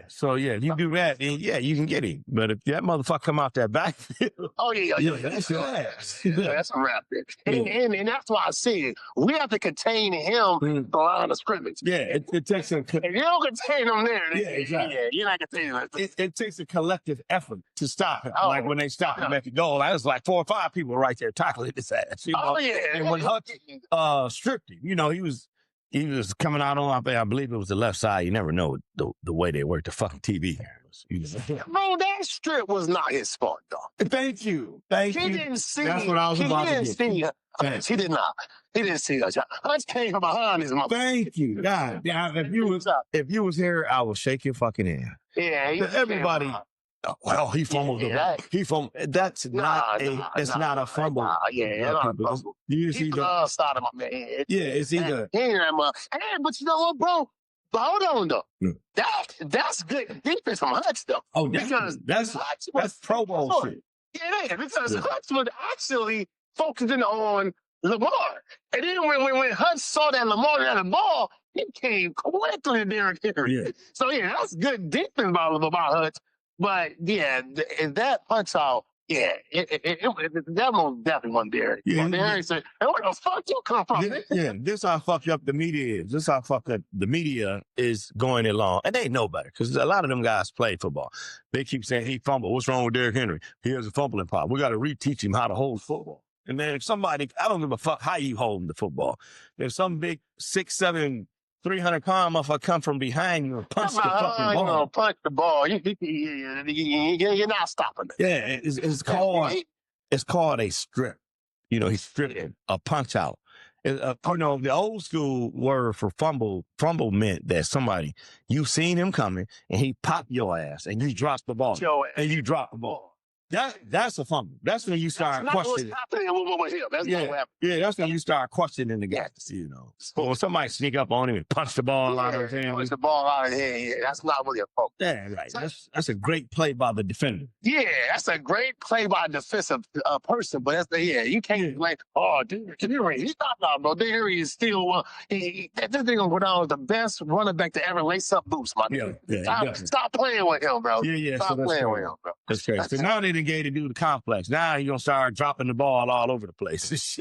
A: So if you do that, then you can get him. But if that motherfucker come out that backfield,
B: that's your ass. That's a wrap. And that's why I said we have to contain him the line of scrimmage.
A: Yeah, it takes
B: if you don't contain him there,
A: exactly.
B: You're not containing him.
A: It takes a collective effort to stop him. Like when they stop him at the goal, I was like 4 or 5 people right there tackling his ass. And when Hutch stripped him, he was coming out on, I believe it was the left side. You never know the way they work the fucking TV cameras.
B: Bro, that strip was not his fault, though.
A: Thank you.
B: He didn't see.
A: That's what I was about to get.
B: He did not. He didn't see us. Hutch came from behind his mother.
A: Thank you. God, if you was here, I would shake your fucking hand.
B: Yeah.
A: Everybody. Well, he fumbled the ball. He fumbled. That's not a fumble. You see the
B: start of my head.
A: Yeah, it's either.
B: But you know what, bro? But hold on though. That's good defense from Hutch though.
A: Oh, because that's Pro Bowl shit.
B: Yeah, because Hutch was actually focusing on Lamar, and then when Hutch saw that Lamar had the ball, he came quickly to Derrick Henry.
A: Yeah.
B: So that's good defense about Hutch. But if that punch out, Yeah, that most definitely wasn't Derek.
A: Yeah,
B: Derek said, "Hey, where the fuck you come from?"
A: This how fucked up the media is. This how fucked up the media is going along. And they know better because a lot of them guys play football. They keep saying he fumbled. What's wrong with Derrick Henry? He has a fumbling problem. We got to reteach him how to hold football. And then if somebody, I don't give a fuck how you hold the football. If some big 6'7", 300-pound motherfucker come from behind you and punch the fucking ball.
B: Punch the ball. You're not stopping it.
A: Yeah, it's called a strip. You know, he's stripping a punch out. You know, the old school word for fumble meant that somebody, you seen him coming and he popped your ass and you dropped the ball. And you dropped the ball. That's a fumble. That's when you start questioning. That's when you start questioning the guys, you know. But when somebody sneak up on him and punch the ball out of his hand.
B: Punch the ball out of his hand, yeah. That's not really a fumble.
A: Yeah, right. That's a great play by the defender.
B: Yeah, that's a great play by a defensive person, but you can't blame, Derrick Henry. He's not, bro. Derrick Henry is still, this thing gonna go down as the best running back to ever lace up boots, my nigga. Stop playing with him, bro. Stop playing with him, bro.
A: That's crazy. So now they done gave the dude the complex. Now you're gonna start dropping the ball all over the place.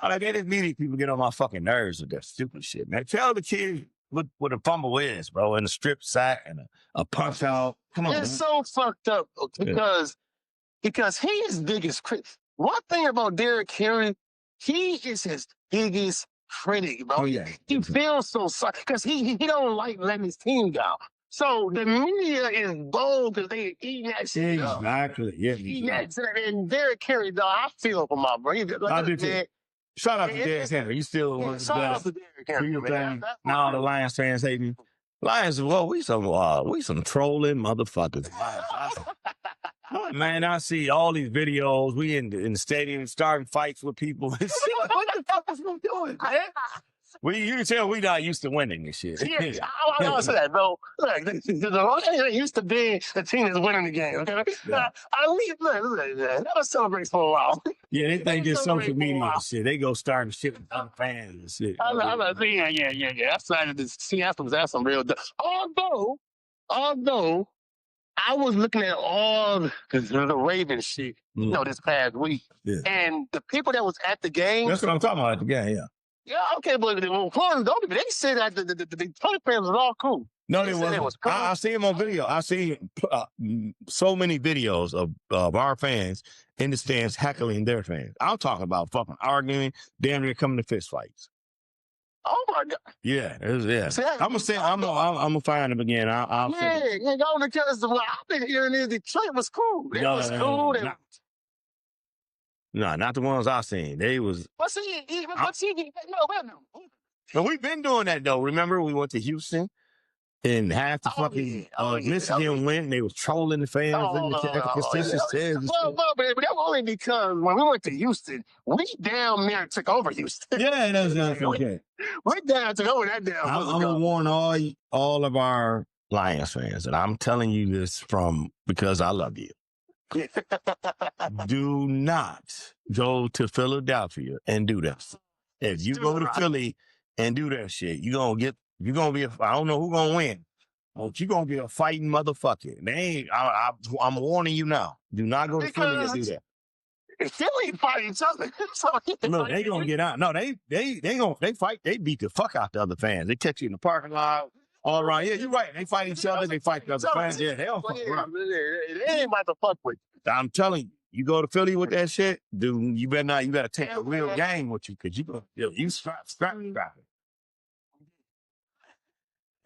A: Like, they just media people get on my fucking nerves with that stupid shit, man. Tell the kids what a fumble is, bro, and a strip sack and a punch out. Come on,
B: it's so fucked up because he is biggest critic. One thing about Derrick Henry, he is his biggest critic, bro. He feels so sorry because he don't like letting his team down. So the media is bold because they eating that shit.
A: Exactly.
B: And Derrick Henry, dog, I feel for my bro.
A: I do too. Shout out to Derrick Henry. You still one of the best. Shout out to Derrick Henry, man. Now the Lions fans hate me. Lions, well, we some trolling motherfuckers. Man, I see all these videos. We in the stadium starting fights with people. What the fuck is we doing, man? You can tell we not used to winning this shit.
B: I don't say that, bro. Look, the used to be the team that's winning the game. Okay, never celebrate for a while.
A: Yeah, they think it's social media and shit. They go starting shit with other fans and shit. That's
B: some real. Although I was looking at all the Ravens shit, this past week, and the people that was at the game.
A: That's what I'm talking about at the game.
B: Yeah, okay, but they said that the Tony fans was all cool.
A: No, they wasn't. I see him on video. I see so many videos of our fans in the stands heckling their fans. I'm talking about fucking arguing, damn near coming to fist fights.
B: Oh my God!
A: Yeah. I'm gonna find him again. I'll
B: because what I've been hearing is Detroit was cool. It was cool.
A: No, not the ones I seen. They was.
B: But
A: we've been doing that though. Remember, we went to Houston and half the fucking Michigan went and they was trolling the fans in the contentious chairs.
B: But that was only because when we went to Houston, we damn near took over Houston.
A: Yeah, that's okay.
B: We damn took over that damn.
A: I'm gonna warn all of our Lions fans, and I'm telling you this because I love you. Do not go to Philadelphia and do that. If you go to Philly and do that shit, you're gonna be I don't know who's gonna win, but you're gonna be a fighting motherfucker. I'm warning you now. Do not go to Philly and do that.
B: Philly fight each other.
A: Look, they gonna get out. No, they fight. They beat the fuck out the other fans. They catch you in the parking lot. All right, yeah, you're right. They fight each other. They fight the other fans. Yeah, they don't fuck around.
B: They ain't about to fuck with you.
A: I'm telling you, you go to Philly with that shit, dude. You better take a real game with you because you strap it.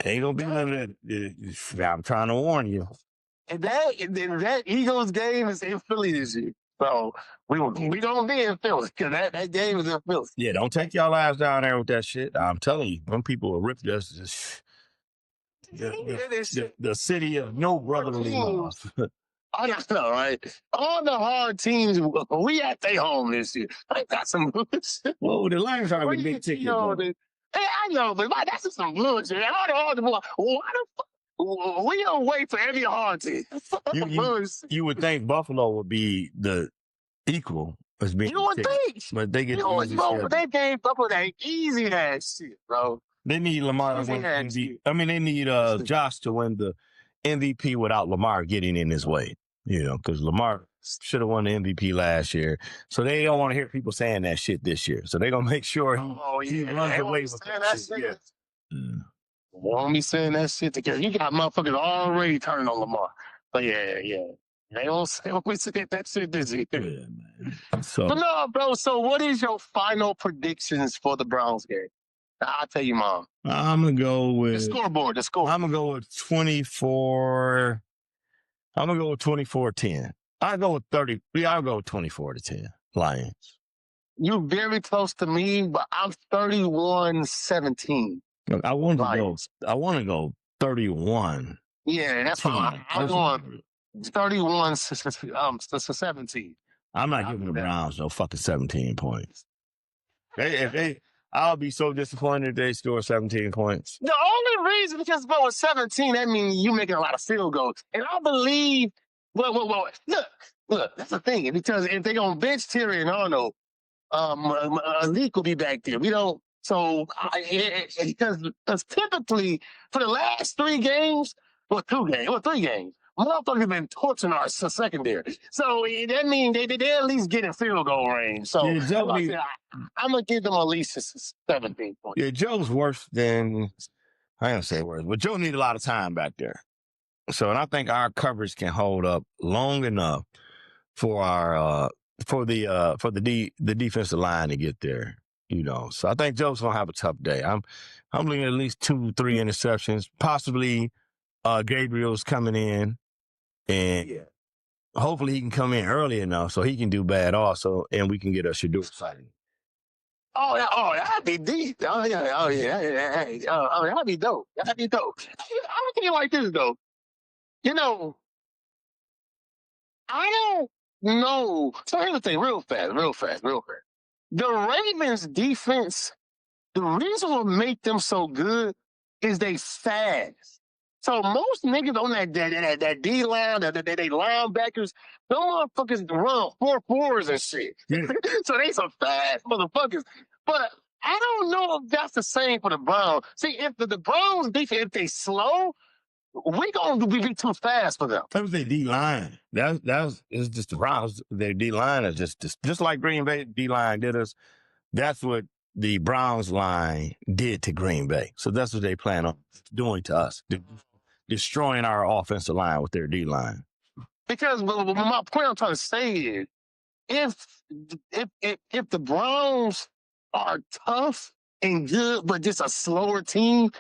A: Ain't gonna be none of that. I'm trying to warn you.
B: And that Eagles game is in Philly this year. So we don't be in Philly because that game is in Philly.
A: Yeah, don't take y'all lives down there with that shit. I'm telling you, when people will rip us. The city of no brotherly love.
B: I know, right? All the hard teams, we at their home this year. I got some bullshit.
A: Well, the Lions are the big ticket.
B: I know, but that's some bullshit. Why the fuck? We don't wait for every hard team.
A: You would think Buffalo would be the equal as being.
B: You would think,
A: but they get
B: they gave Buffalo that easy ass shit, bro.
A: They need Lamar to win MVP. I mean, they need Josh to win the MVP without Lamar getting in his way. because Lamar should have won the MVP last year. So they don't want to hear people saying that shit this year. So they're going to make sure he runs away with that shit. Yeah.
B: Won't be saying that shit together. You got motherfuckers already turning on Lamar. But yeah. They don't say that shit this year.
A: Yeah, man.
B: But no, bro. So what is your final predictions for the Browns game? I'll tell you, Mom.
A: I'm going to go with...
B: The scoreboard.
A: I'm going to go with 24... I'm going to go with 24-10. I'll go with 30. Yeah, I'll go with 24-10. Lions.
B: You're very close to me, but I'm 31-17.
A: Look, I want to go 31.
B: Yeah, that's fine. I'm going 31-17.
A: I'm not giving the Browns no fucking 17 points. I'll be so disappointed if they score 17 points.
B: The only reason, because about with 17, that means you making a lot of field goals. And I believe, well, look, that's the thing. Because if they're going to bench Terry and Arnold, Malik will be back there. We don't, so, because typically, for the last 3 games, three games, motherfuckers been torching our secondary. So that means they at least get in field goal range. So I'm going to give them at least 17 points.
A: Yeah, Joe's worse than, I ain't going to say worse, but Joe need a lot of time back there. So, and I think our coverage can hold up long enough for our, for the defensive line to get there, So I think Joe's going to have a tough day. I'm looking at least 2-3 interceptions, possibly Gabriel's coming in. And hopefully he can come in early enough so he can do bad also, and we can get a Shedeur sighting.
B: Oh, that'd be deep. That'd be dope. That'd be dope. I'm looking at it like this, though. I don't know. So here's the thing, real fast. The Ravens defense, the reason what make them so good is they fast. So most niggas on that D line, they linebackers, them motherfuckers run 4.4s and shit. Yeah. So they some fast motherfuckers. But I don't know if that's the same for the Browns. See, if the Browns defense, if they slow, we gonna be too fast for them.
A: That was their D line. It's just the Browns. Their D line is just like Green Bay D line did us. That's what the Browns line did to Green Bay. So that's what they plan on doing to us. Destroying our offensive line with their D line.
B: Because my point I'm trying to say is, if the Browns are tough and good, but just a slower team,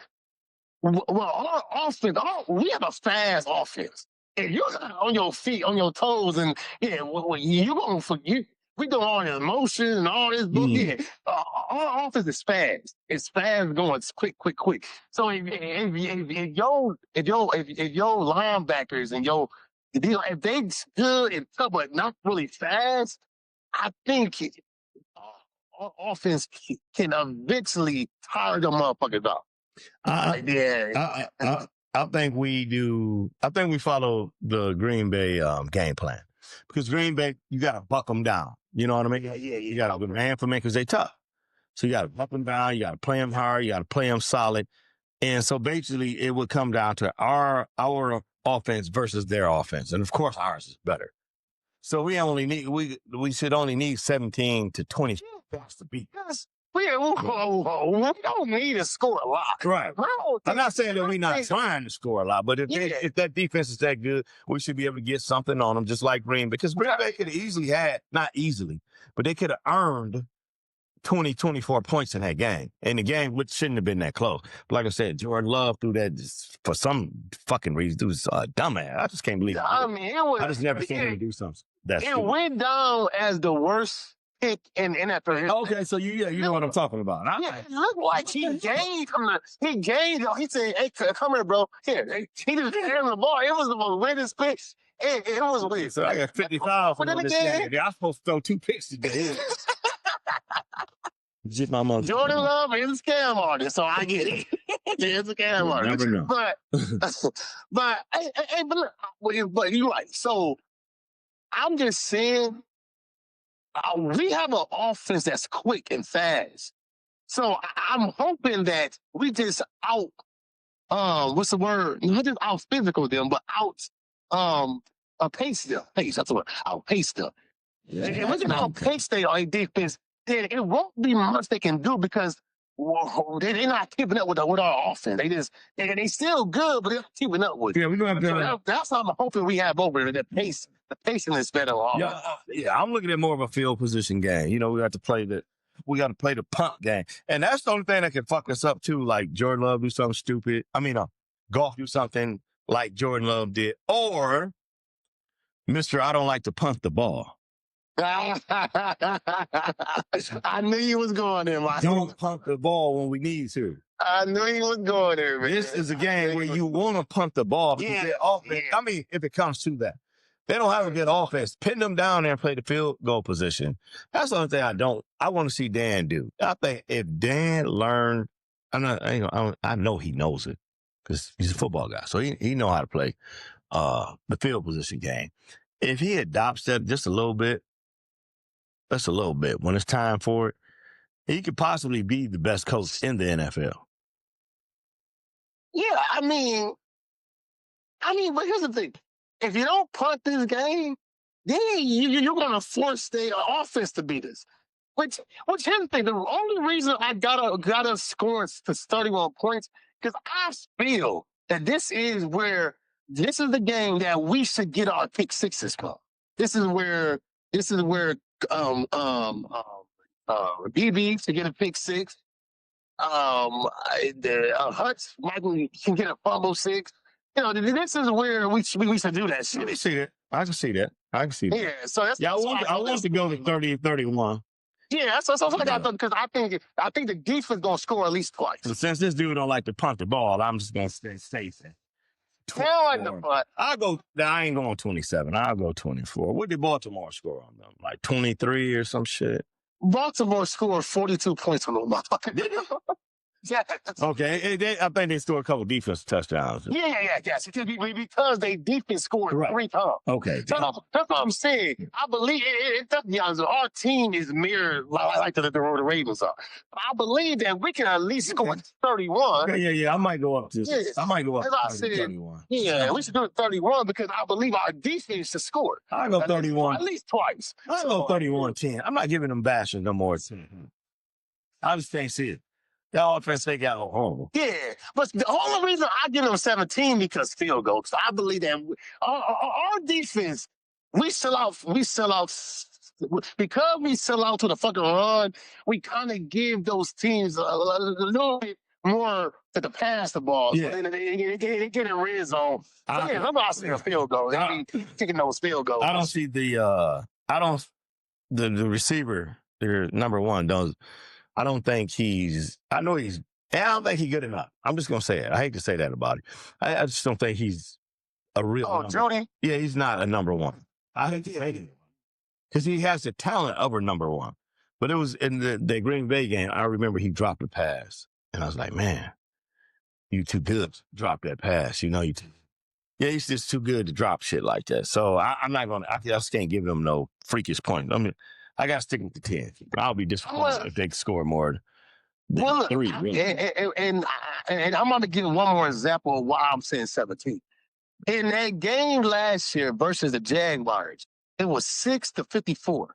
B: well, our offense, we have a fast offense. If you're on your feet, on your toes, and you're going to we do all this motion and all this book. Yeah, our offense is fast. It's fast going, quick. So if your linebackers and if they good and tough but not really fast, I think our offense can eventually tire them motherfuckers out.
A: I think we do. I think we follow the Green Bay game plan, because Green Bay, you got to buck them down. You know what I mean?
B: Yeah.
A: You got to man for man because they tough. So you got to buck them down. You got to play them hard. You got to play them solid. And so basically, it would come down to our offense versus their offense, and of course, ours is better. So we should only need 17 to 20 points to beat us.
B: We don't need to score a lot.
A: Right. I'm not saying that we're not trying to score a lot, but if that defense is that good, we should be able to get something on them, just like Green Bay. Because Green Bay could have easily had, not easily, but they could have earned 20, 24 points in that game. And the game shouldn't have been that close. But like I said, Jordan Love threw that for some fucking reason. Dude was a dumbass. I just can't believe it. I just never seen him do something.
B: It went down as the worst pick in NFL history.
A: Okay, so you know what I'm talking about.
B: It looked like he gained from he said, hey, come here, bro. Here. He just handed the ball. It was the most weirdest pick. It was weird.
A: So I got 55 for this game. I'm supposed to throw 2 picks today. My mother.
B: Jordan Love is a scam artist, so I get it. It's a scam artist.
A: Never know.
B: But you're right. So I'm just saying, we have an offense that's quick and fast. So I'm hoping that we just what's the word? Not just out physical them, but out pace them. Pace, that's the word. I'll pace them. And we can outpace their defense, then it won't be much they can do because they're not keeping up with our offense. They still good, but they're not keeping up with it.
C: Yeah, we don't have to.
B: That's what I'm hoping we have over there. The pacing is better off.
A: Yeah, I'm looking at more of a field position game. You know, we got to play the punt game. And that's the only thing that can fuck us up too. Like Jordan Love do something stupid. I mean, Goff do something like Jordan Love did. Or Mr. I don't like to punt the ball.
B: I knew you was going there, Mike.
A: Don't punt the ball when we need to.
B: I knew you was going there, man.
A: This is a game where you want to punt the ball.
B: Yeah.
A: I mean, if it comes to that. They don't have a good offense. Pin them down there and play the field goal position. That's the only thing I want to see Dan do. I think if Dan learned, I know he knows it because he's a football guy. So he know how to play the field position game. If he adopts that just a little bit, that's a little bit. When it's time for it, he could possibly be the best coach in the NFL.
B: Yeah, I mean, but here's the thing. If you don't punt this game, then you're going to force the offense to beat us. Which here's the thing. The only reason I got us scoring to 31 points, because I feel that this is the game that we should get our pick sixes from. This is where BB should get a pick six. Hutch can get a fumble six. You know, this is where we should do that shit.
A: I can see that.
B: Yeah, so that's
A: I want to go to 30-31.
B: Yeah, that's what I got because I think the defense gonna score at least twice.
A: So since this dude don't like to punt the ball, I'm just gonna stay safe.
B: I
A: ain't going 27. I'll go 24. What did Baltimore score on them? Like 23 or some shit?
B: Baltimore scored 42 points on them. Yeah.
A: Okay. I think they scored a couple defensive touchdowns.
B: Yeah. Because they defense scored 3 times.
A: Okay.
B: That's what I'm saying. I believe our team is mirrored like the Ravens are. I believe that we can at least score 31.
A: Okay, yeah. I might go up to. I might go up to 31.
B: Yeah, we should do it 31 because I believe our defense should score.
A: I'll go 31.
B: At least twice.
A: I'll go 31-10. I'm not giving them bashing no more. I just can't see it. Y'all offense, they got home.
B: Yeah, but the only reason I give them 17 because field goals. So I believe that our defense, we sell out because we sell out to the fucking run. We kind of give those teams a little bit more to pass the ball.
A: Yeah.
B: So they get in red zone. I'm not seeing a field goal. They be kicking those field goals.
A: I don't see the receiver, their number one, I don't think I don't think he's good enough. I'm just going to say it. I hate to say that about him. I just don't think he's a real number.
B: Jody?
A: Yeah, he's not a number one. I think he hated him. Because he has the talent of a number one. But it was in the Green Bay game, I remember he dropped a pass. And I was like, man, you too good to drop that pass. You know, he's just too good to drop shit like that. So I'm not going to, I just can't give him no freakish point. I mean, I got to stick with the 10. I'll be disappointed if they score more than 3. Really.
B: And I'm going to give one more example of why I'm saying 17. In that game last year versus the Jaguars, it was 6-54.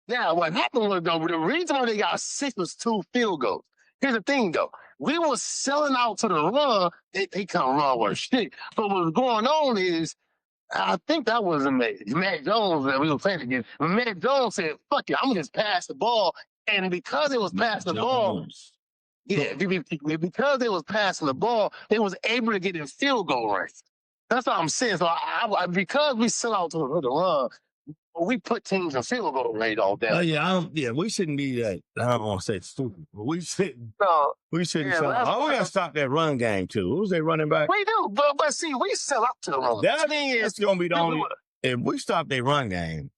B: Now, what happened was, though, the reason why they got 6 was 2 field goals. Here's the thing, though. We were selling out to the run. They couldn't run worth shit. But what's going on is, I think that was Matt Jones that we were playing against. Matt Jones said, fuck it, I'm going to just pass the ball. And because it was passing the ball, because it was passing the ball, they was able to get in field goal range. That's what I'm saying. So because we sell out to the run, we put teams in field goal range all day.
A: We shouldn't be that. I don't want to say it's stupid, but we shouldn't. We shouldn't. We got to stop that run game too. Who's they running back?
B: We do, but see, we sell out to the run.
A: That's going to be the only. If we stop their run game,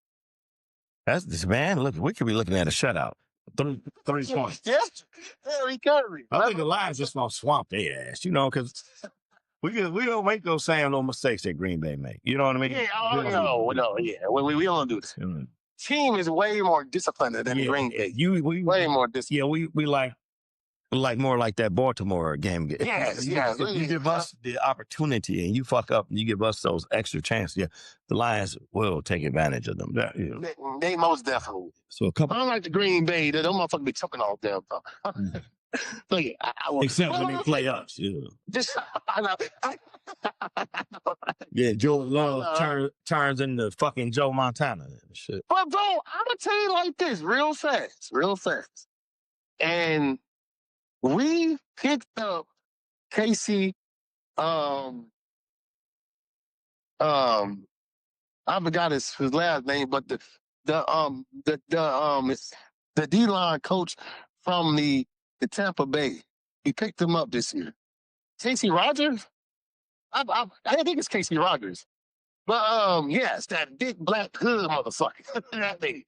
A: that's this man. Look, we could be looking at a shutout. 30 points.
B: Yes, very good.
A: I think the Lions just gonna swamp their ass, because we don't make those same little mistakes that Green Bay make. You know what I mean?
B: Yeah, we don't do this. Team is way more disciplined than Green Bay.
A: Way more disciplined. Yeah, we like Like more like that Baltimore game.
B: Yes,
A: you,
B: yes.
A: you give us the opportunity and you fuck up and you give us those extra chances. Yeah, the Lions will take advantage of them.
B: They most definitely.
A: So a couple.
B: Unlike the Green Bay, they don't motherfuckers be choking all damn time. So yeah,
A: Except when they playoffs. Yeah.
B: Just
A: Yeah, Joe Love turns into fucking Joe Montana and shit.
B: But bro, I'm gonna tell you like this, real fast. And we picked up Casey. I forgot his last name, but the D-line coach from the Tampa Bay. We picked him up this year. Casey Rogers. I think it's Casey Rogers. But yes, that big black hood motherfucker. That thing.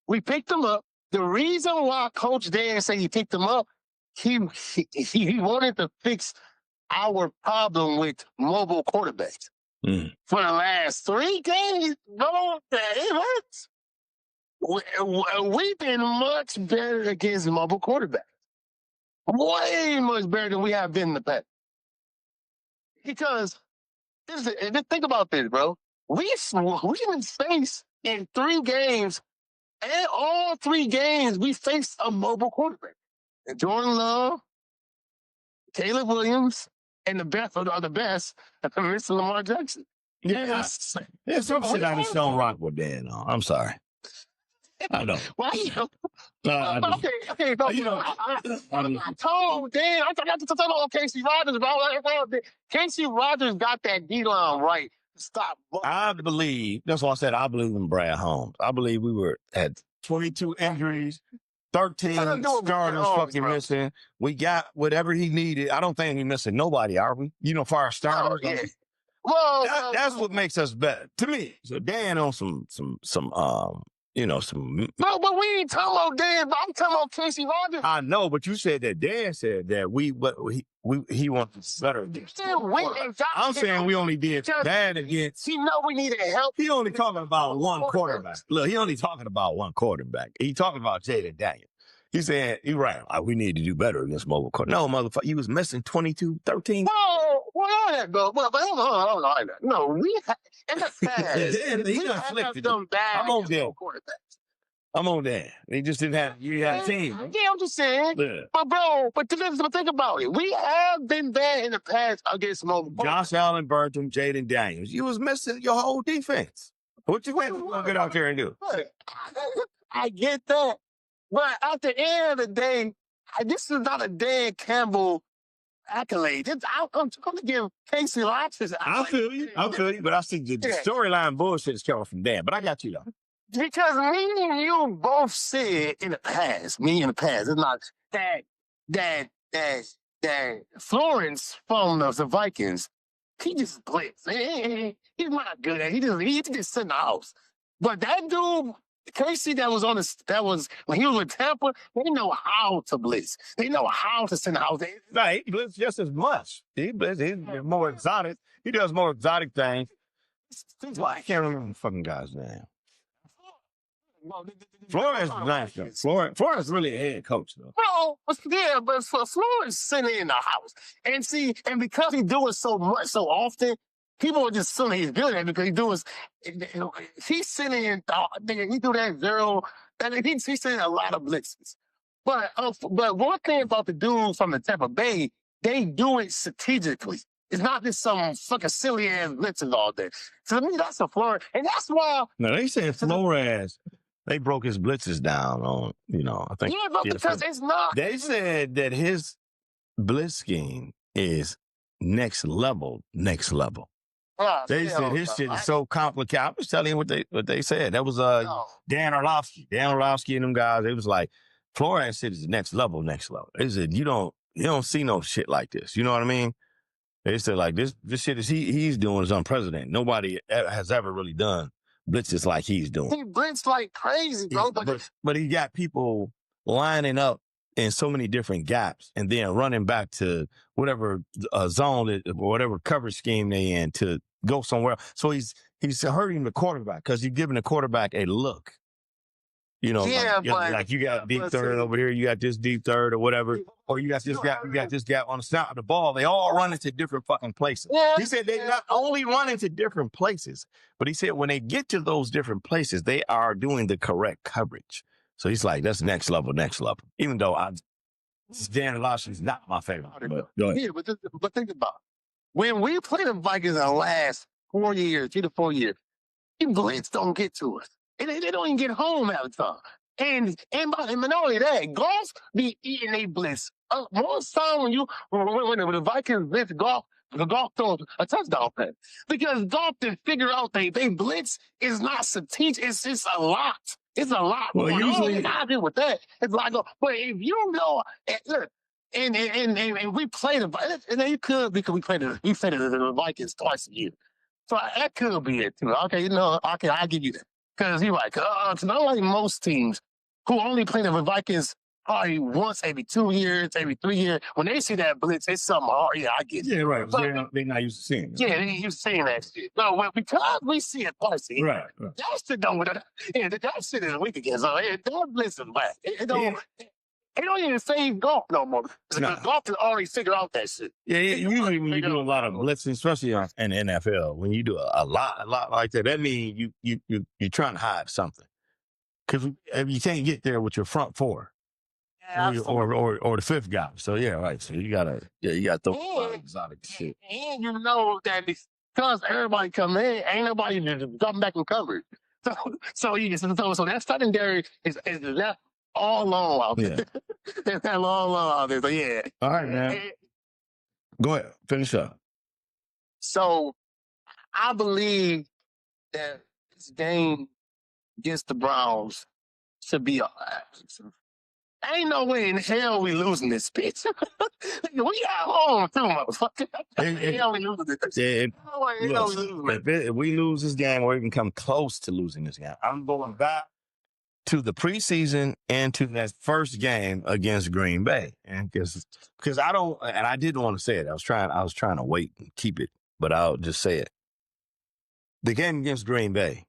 B: We picked him up. The reason why Coach Dan said he picked him up, he wanted to fix our problem with mobile quarterbacks. For the last 3 games, bro, it hurts. We've been much better against mobile quarterbacks. Way much better than we have been in the past. Because think about this, bro. We've been faced in 3 games, and all 3 games we faced a mobile quarterback. And Jordan Love, Caleb Williams, and the best of the best, Mr. Lamar Jackson.
A: Yeah, there's some shit I just don't rock with Dan. I'm sorry. I don't.
B: Why you? Okay. No,
A: You know,
B: I told Dan. I forgot to tell Casey Rogers about Casey Rogers got that D-line right. Stop.
A: I believe, that's why I said I believe in Brad Holmes. I believe we had 22 injuries, 13 starters fucking missing. We got whatever he needed. I don't think we're missing nobody, are we? You know, for our starters.
B: Oh, yeah. Well,
A: that's what makes us better to me. So Dan on some you know, some.
B: No, but we ain't talking about Dan. I'm talking about Casey Rogers.
A: I know, but you said that Dan said that he wants better. I'm saying we only did bad against.
B: He know we needed help.
A: He only talking about one quarterback. Look, he only talking about one quarterback. He talking about Jaden Daniels. He said, you're right. We need to do better against mobile quarterback. No, motherfucker, he was missing 22, 13.
B: Well, all that, bro. But hold on. No, we in the past.
A: He done flipped it. I'm on that. I'm on that. They just didn't have. You had a team.
B: Yeah, I'm just saying. Yeah. But bro, think about it. We have been bad in the past against mobile.
A: Josh Allen burnt him. Jaden Daniels. You was missing your whole defense. What you waiting to get out there and do?
B: I get that, but at the end of the day, this is not a Dan Campbell accolade. I'm going to give Casey Rogers.
A: I feel you, but I see the storyline bullshit is coming from Dan. But I got you though.
B: Because me and you both said in the past, it's not that Florence from the Vikings, he just blitz. He's not good at it. He just sit in the house. But that dude, Casey, that was when he was with Tampa, they know how to blitz. They know how to send the house.
A: Right, he blitz just as much. He's more exotic. He does more exotic things. Why I can't remember the fucking guy's name. Flores is nice though. Flores is really a head coach though.
B: No, yeah, but Flores sitting in the house. And because he do it so much, so often, people are just assuming he's good at it because he's sitting in, he do that zero, and he's sitting a lot of blitzes. But one thing about the dudes from the Tampa Bay, they do it strategically. It's not just some fucking silly ass blitzes all day. So to me, that's a Flores. And that's why.
A: No, they said Flores. They broke his blitzes down on, I think.
B: Yeah, but because it's not.
A: They said that his blitz scheme is next level. They said his shit is so complicated. I was telling you what they said. That was Dan Orlovsky. Dan Orlovsky and them guys, it was like, Flores said it's next level. They said, you don't see no shit like this. You know what I mean? They said like this shit is he's doing is unprecedented. Nobody has ever really done blitzes like he's doing.
B: He blitzed like crazy, bro.
A: But he got people lining up in so many different gaps and then running back to whatever zone or whatever coverage scheme they in to go somewhere. So he's hurting the quarterback because he's giving the quarterback a look. You know,
B: Yeah,
A: like you got deep third over here, you got this deep third or whatever, or you got this gap on the side of the ball. They all run into different fucking places.
B: Yeah.
A: He said they not only run into different places, but he said when they get to those different places, they are doing the correct coverage. So he's like, that's next level. Even though Dan Larson is not my favorite. But go ahead.
B: Yeah, but think about it. When we play the Vikings in the last 4 years, 3 to 4 years, the blitz don't get to us. And they don't even get home half the time. And not only that, Golf be eating they blitz. Most time when the Vikings blitz Golf, the Golf throws a touchdown pass. Because Golf didn't figure out they blitz is not strategic. It's just a lot. It's a lot.
A: Well, usually
B: I deal with that. It's like, but if you know, look, and we play the Vikings, and you could because we play the Vikings twice a year. So that could be it too. Okay, okay, I'll give you that. Because you're right. It's not like most teams who only play the Vikings probably once every 2 years, every 3 years. When they see that blitz, it's something hard. Yeah, I get it.
A: Yeah, right. But they're not used to seeing it.
B: Yeah, they ain't used to seeing that shit. No, because we see it twice a year.
A: Right.
B: That shit don't. Yeah, that shit is weak again. So that blitz is back. It don't even save Golf no more. Because Golf has already figured out that shit.
A: Yeah, usually when you do a lot of blitzing, especially in the NFL, when you do a lot like that means you're trying to hide something. Because you can't get there with your front four.
B: Yeah,
A: or the fifth guy. So yeah, right. So you gotta throw a lot of exotic shit.
B: And you know that because everybody come in, ain't nobody coming back and covered. So that secondary is left all alone out there. Yeah. It's all out there. So yeah.
A: All right, man. Go ahead. Finish up.
B: So I believe that this game against the Browns should be ain't no way in hell we losing this bitch. We got home too, motherfucker.
A: If we lose this game or even come close to losing this game, I'm going back to the preseason and to that first game against Green Bay. And because I didn't want to say it. I was trying to wait and keep it, but I'll just say it. The game against Green Bay,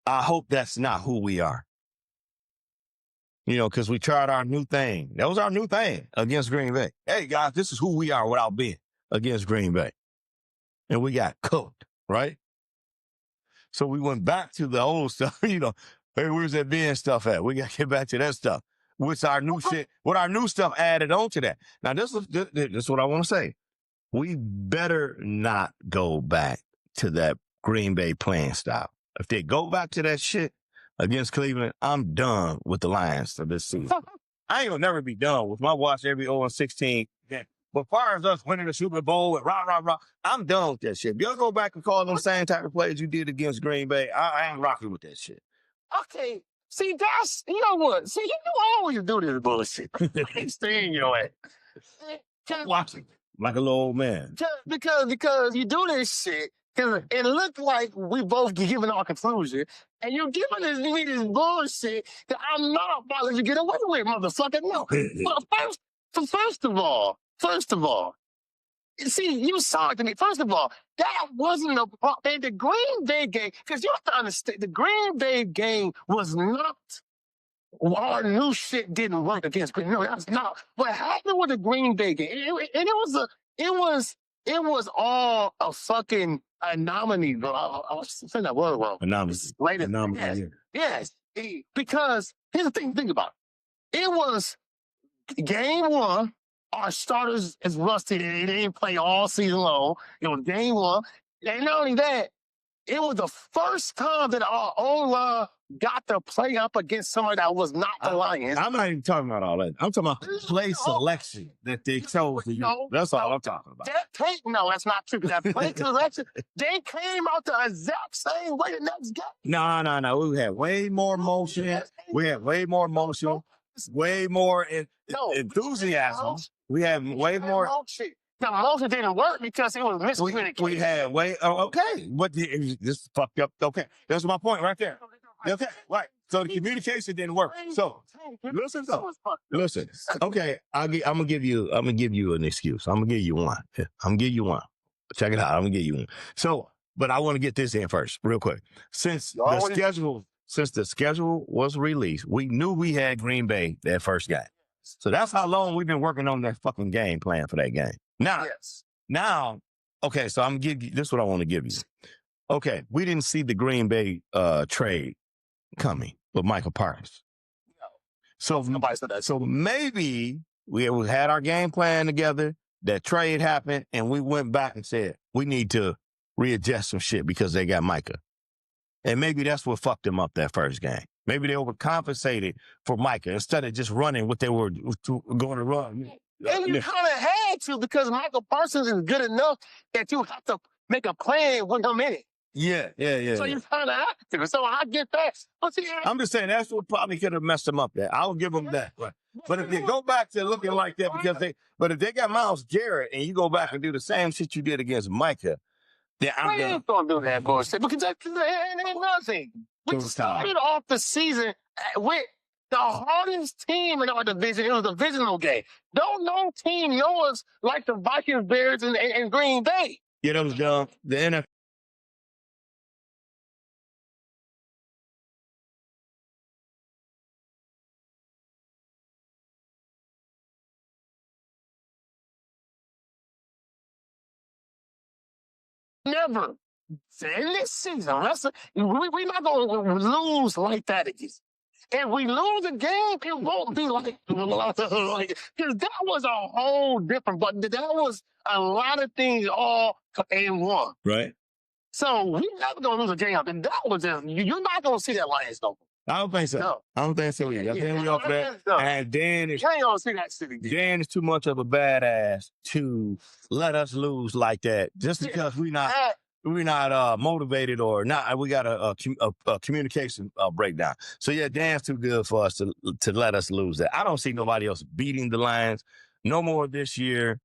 A: I hope that's not who we are. Because we tried our new thing. That was our new thing against Green Bay. Hey, guys, this is who we are without being against Green Bay. And we got cooked, right? So we went back to the old stuff, hey, where's that being stuff at? We got to get back to that stuff. What's our new shit? What our new stuff added on to that. Now, this is what I want to say. We better not go back to that Green Bay playing style. If they go back to that shit against Cleveland, I'm done with the Lions for this season. I ain't gonna never be done with my watch every 0-16. But as far as us winning the Super Bowl with rah, I'm done with that shit. If y'all go back and call them same type of plays you did against Green Bay, I ain't rocking with that shit.
B: Okay. See, that's, you know what? See, you always do this bullshit. I ain't staying your ass.
A: Watching like a little old man.
B: Because you do this shit, because it looked like we both giving our conclusion, and you're giving me this bullshit that I'm not about to let you get away with, motherfucker. No. But first of all, see, you saw it to me. First of all, that wasn't the Green Bay game, because you have to understand, the Green Bay game was not, our new shit didn't work against Green Bay. No, that's not what happened with the Green Bay game. It was all a fucking anomaly, bro. I was saying that word wrong.
A: Anomaly.
B: Yes. Because here's the thing, think about it. It was game one. Our starters is rusty. They didn't play all season long. It was game one. And not only that, it was the first time that our O-line got to play up against somebody that was not the Lions.
A: I'm not even talking about all that. I'm talking about play selection that they chose to use. That's all I'm talking about.
B: No, that's not true. That play selection, they came out the exact same way the next game.
A: No. We had way more motion. Way more enthusiasm. We had way more.
B: The motion didn't work because it was miscommunication.
A: We had okay. But this fucked up. Okay. That's my point right there. Okay, right. So the communication didn't work. So listen. Okay, I'm gonna give you an excuse. I'm gonna give you one. Check it out. I'm gonna give you one. So, but I want to get this in first, real quick. Since the schedule since the schedule was released, we knew we had Green Bay that first game. So that's how long we've been working on that fucking game plan for that game. Now, okay, so I'm gonna give you this is what I want to give you. Okay, we didn't see the Green Bay trade coming with Michael Parsons. So maybe we had our game plan together, that trade happened, and we went back and said, we need to readjust some shit because they got Micah. And maybe that's what fucked them up that first game. Maybe they overcompensated for Micah instead of just running what they were going to run.
B: And you kind of had to, because Michael Parsons is good enough that you have to make a plan with him in it.
A: Yeah.
B: So you kind of have to. So I get that.
A: I'm just saying that's what probably could have messed them up there. I'll give them that. But if they go back to looking like that, but if they got Myles Garrett and you go back and do the same shit you did against Micah, then I'm
B: ain't gonna do that bullshit, because that ain't nothing. We started off the season with the hardest team in our division. It was a divisional game. Don't no team know us like the Vikings, Bears, and Green Bay.
A: You know, the NFL.
B: Never. In this season, we're not going to lose like that again. If we lose a game, it won't be like, because that was a whole different, but that was a lot of things all in one.
A: Right.
B: So we're never going to lose a game. And that was just, you're not going to see that Lions though.
A: I don't think so.
B: No.
A: I don't think so either. I think we off that.
B: No.
A: And Dan is,
B: you ain't gonna see that shit again.
A: Dan is too much of a badass to let us lose like that just because we're not motivated or not. We got a communication breakdown. So yeah, Dan's too good for us to let us lose that. I don't see nobody else beating the Lions no more this year.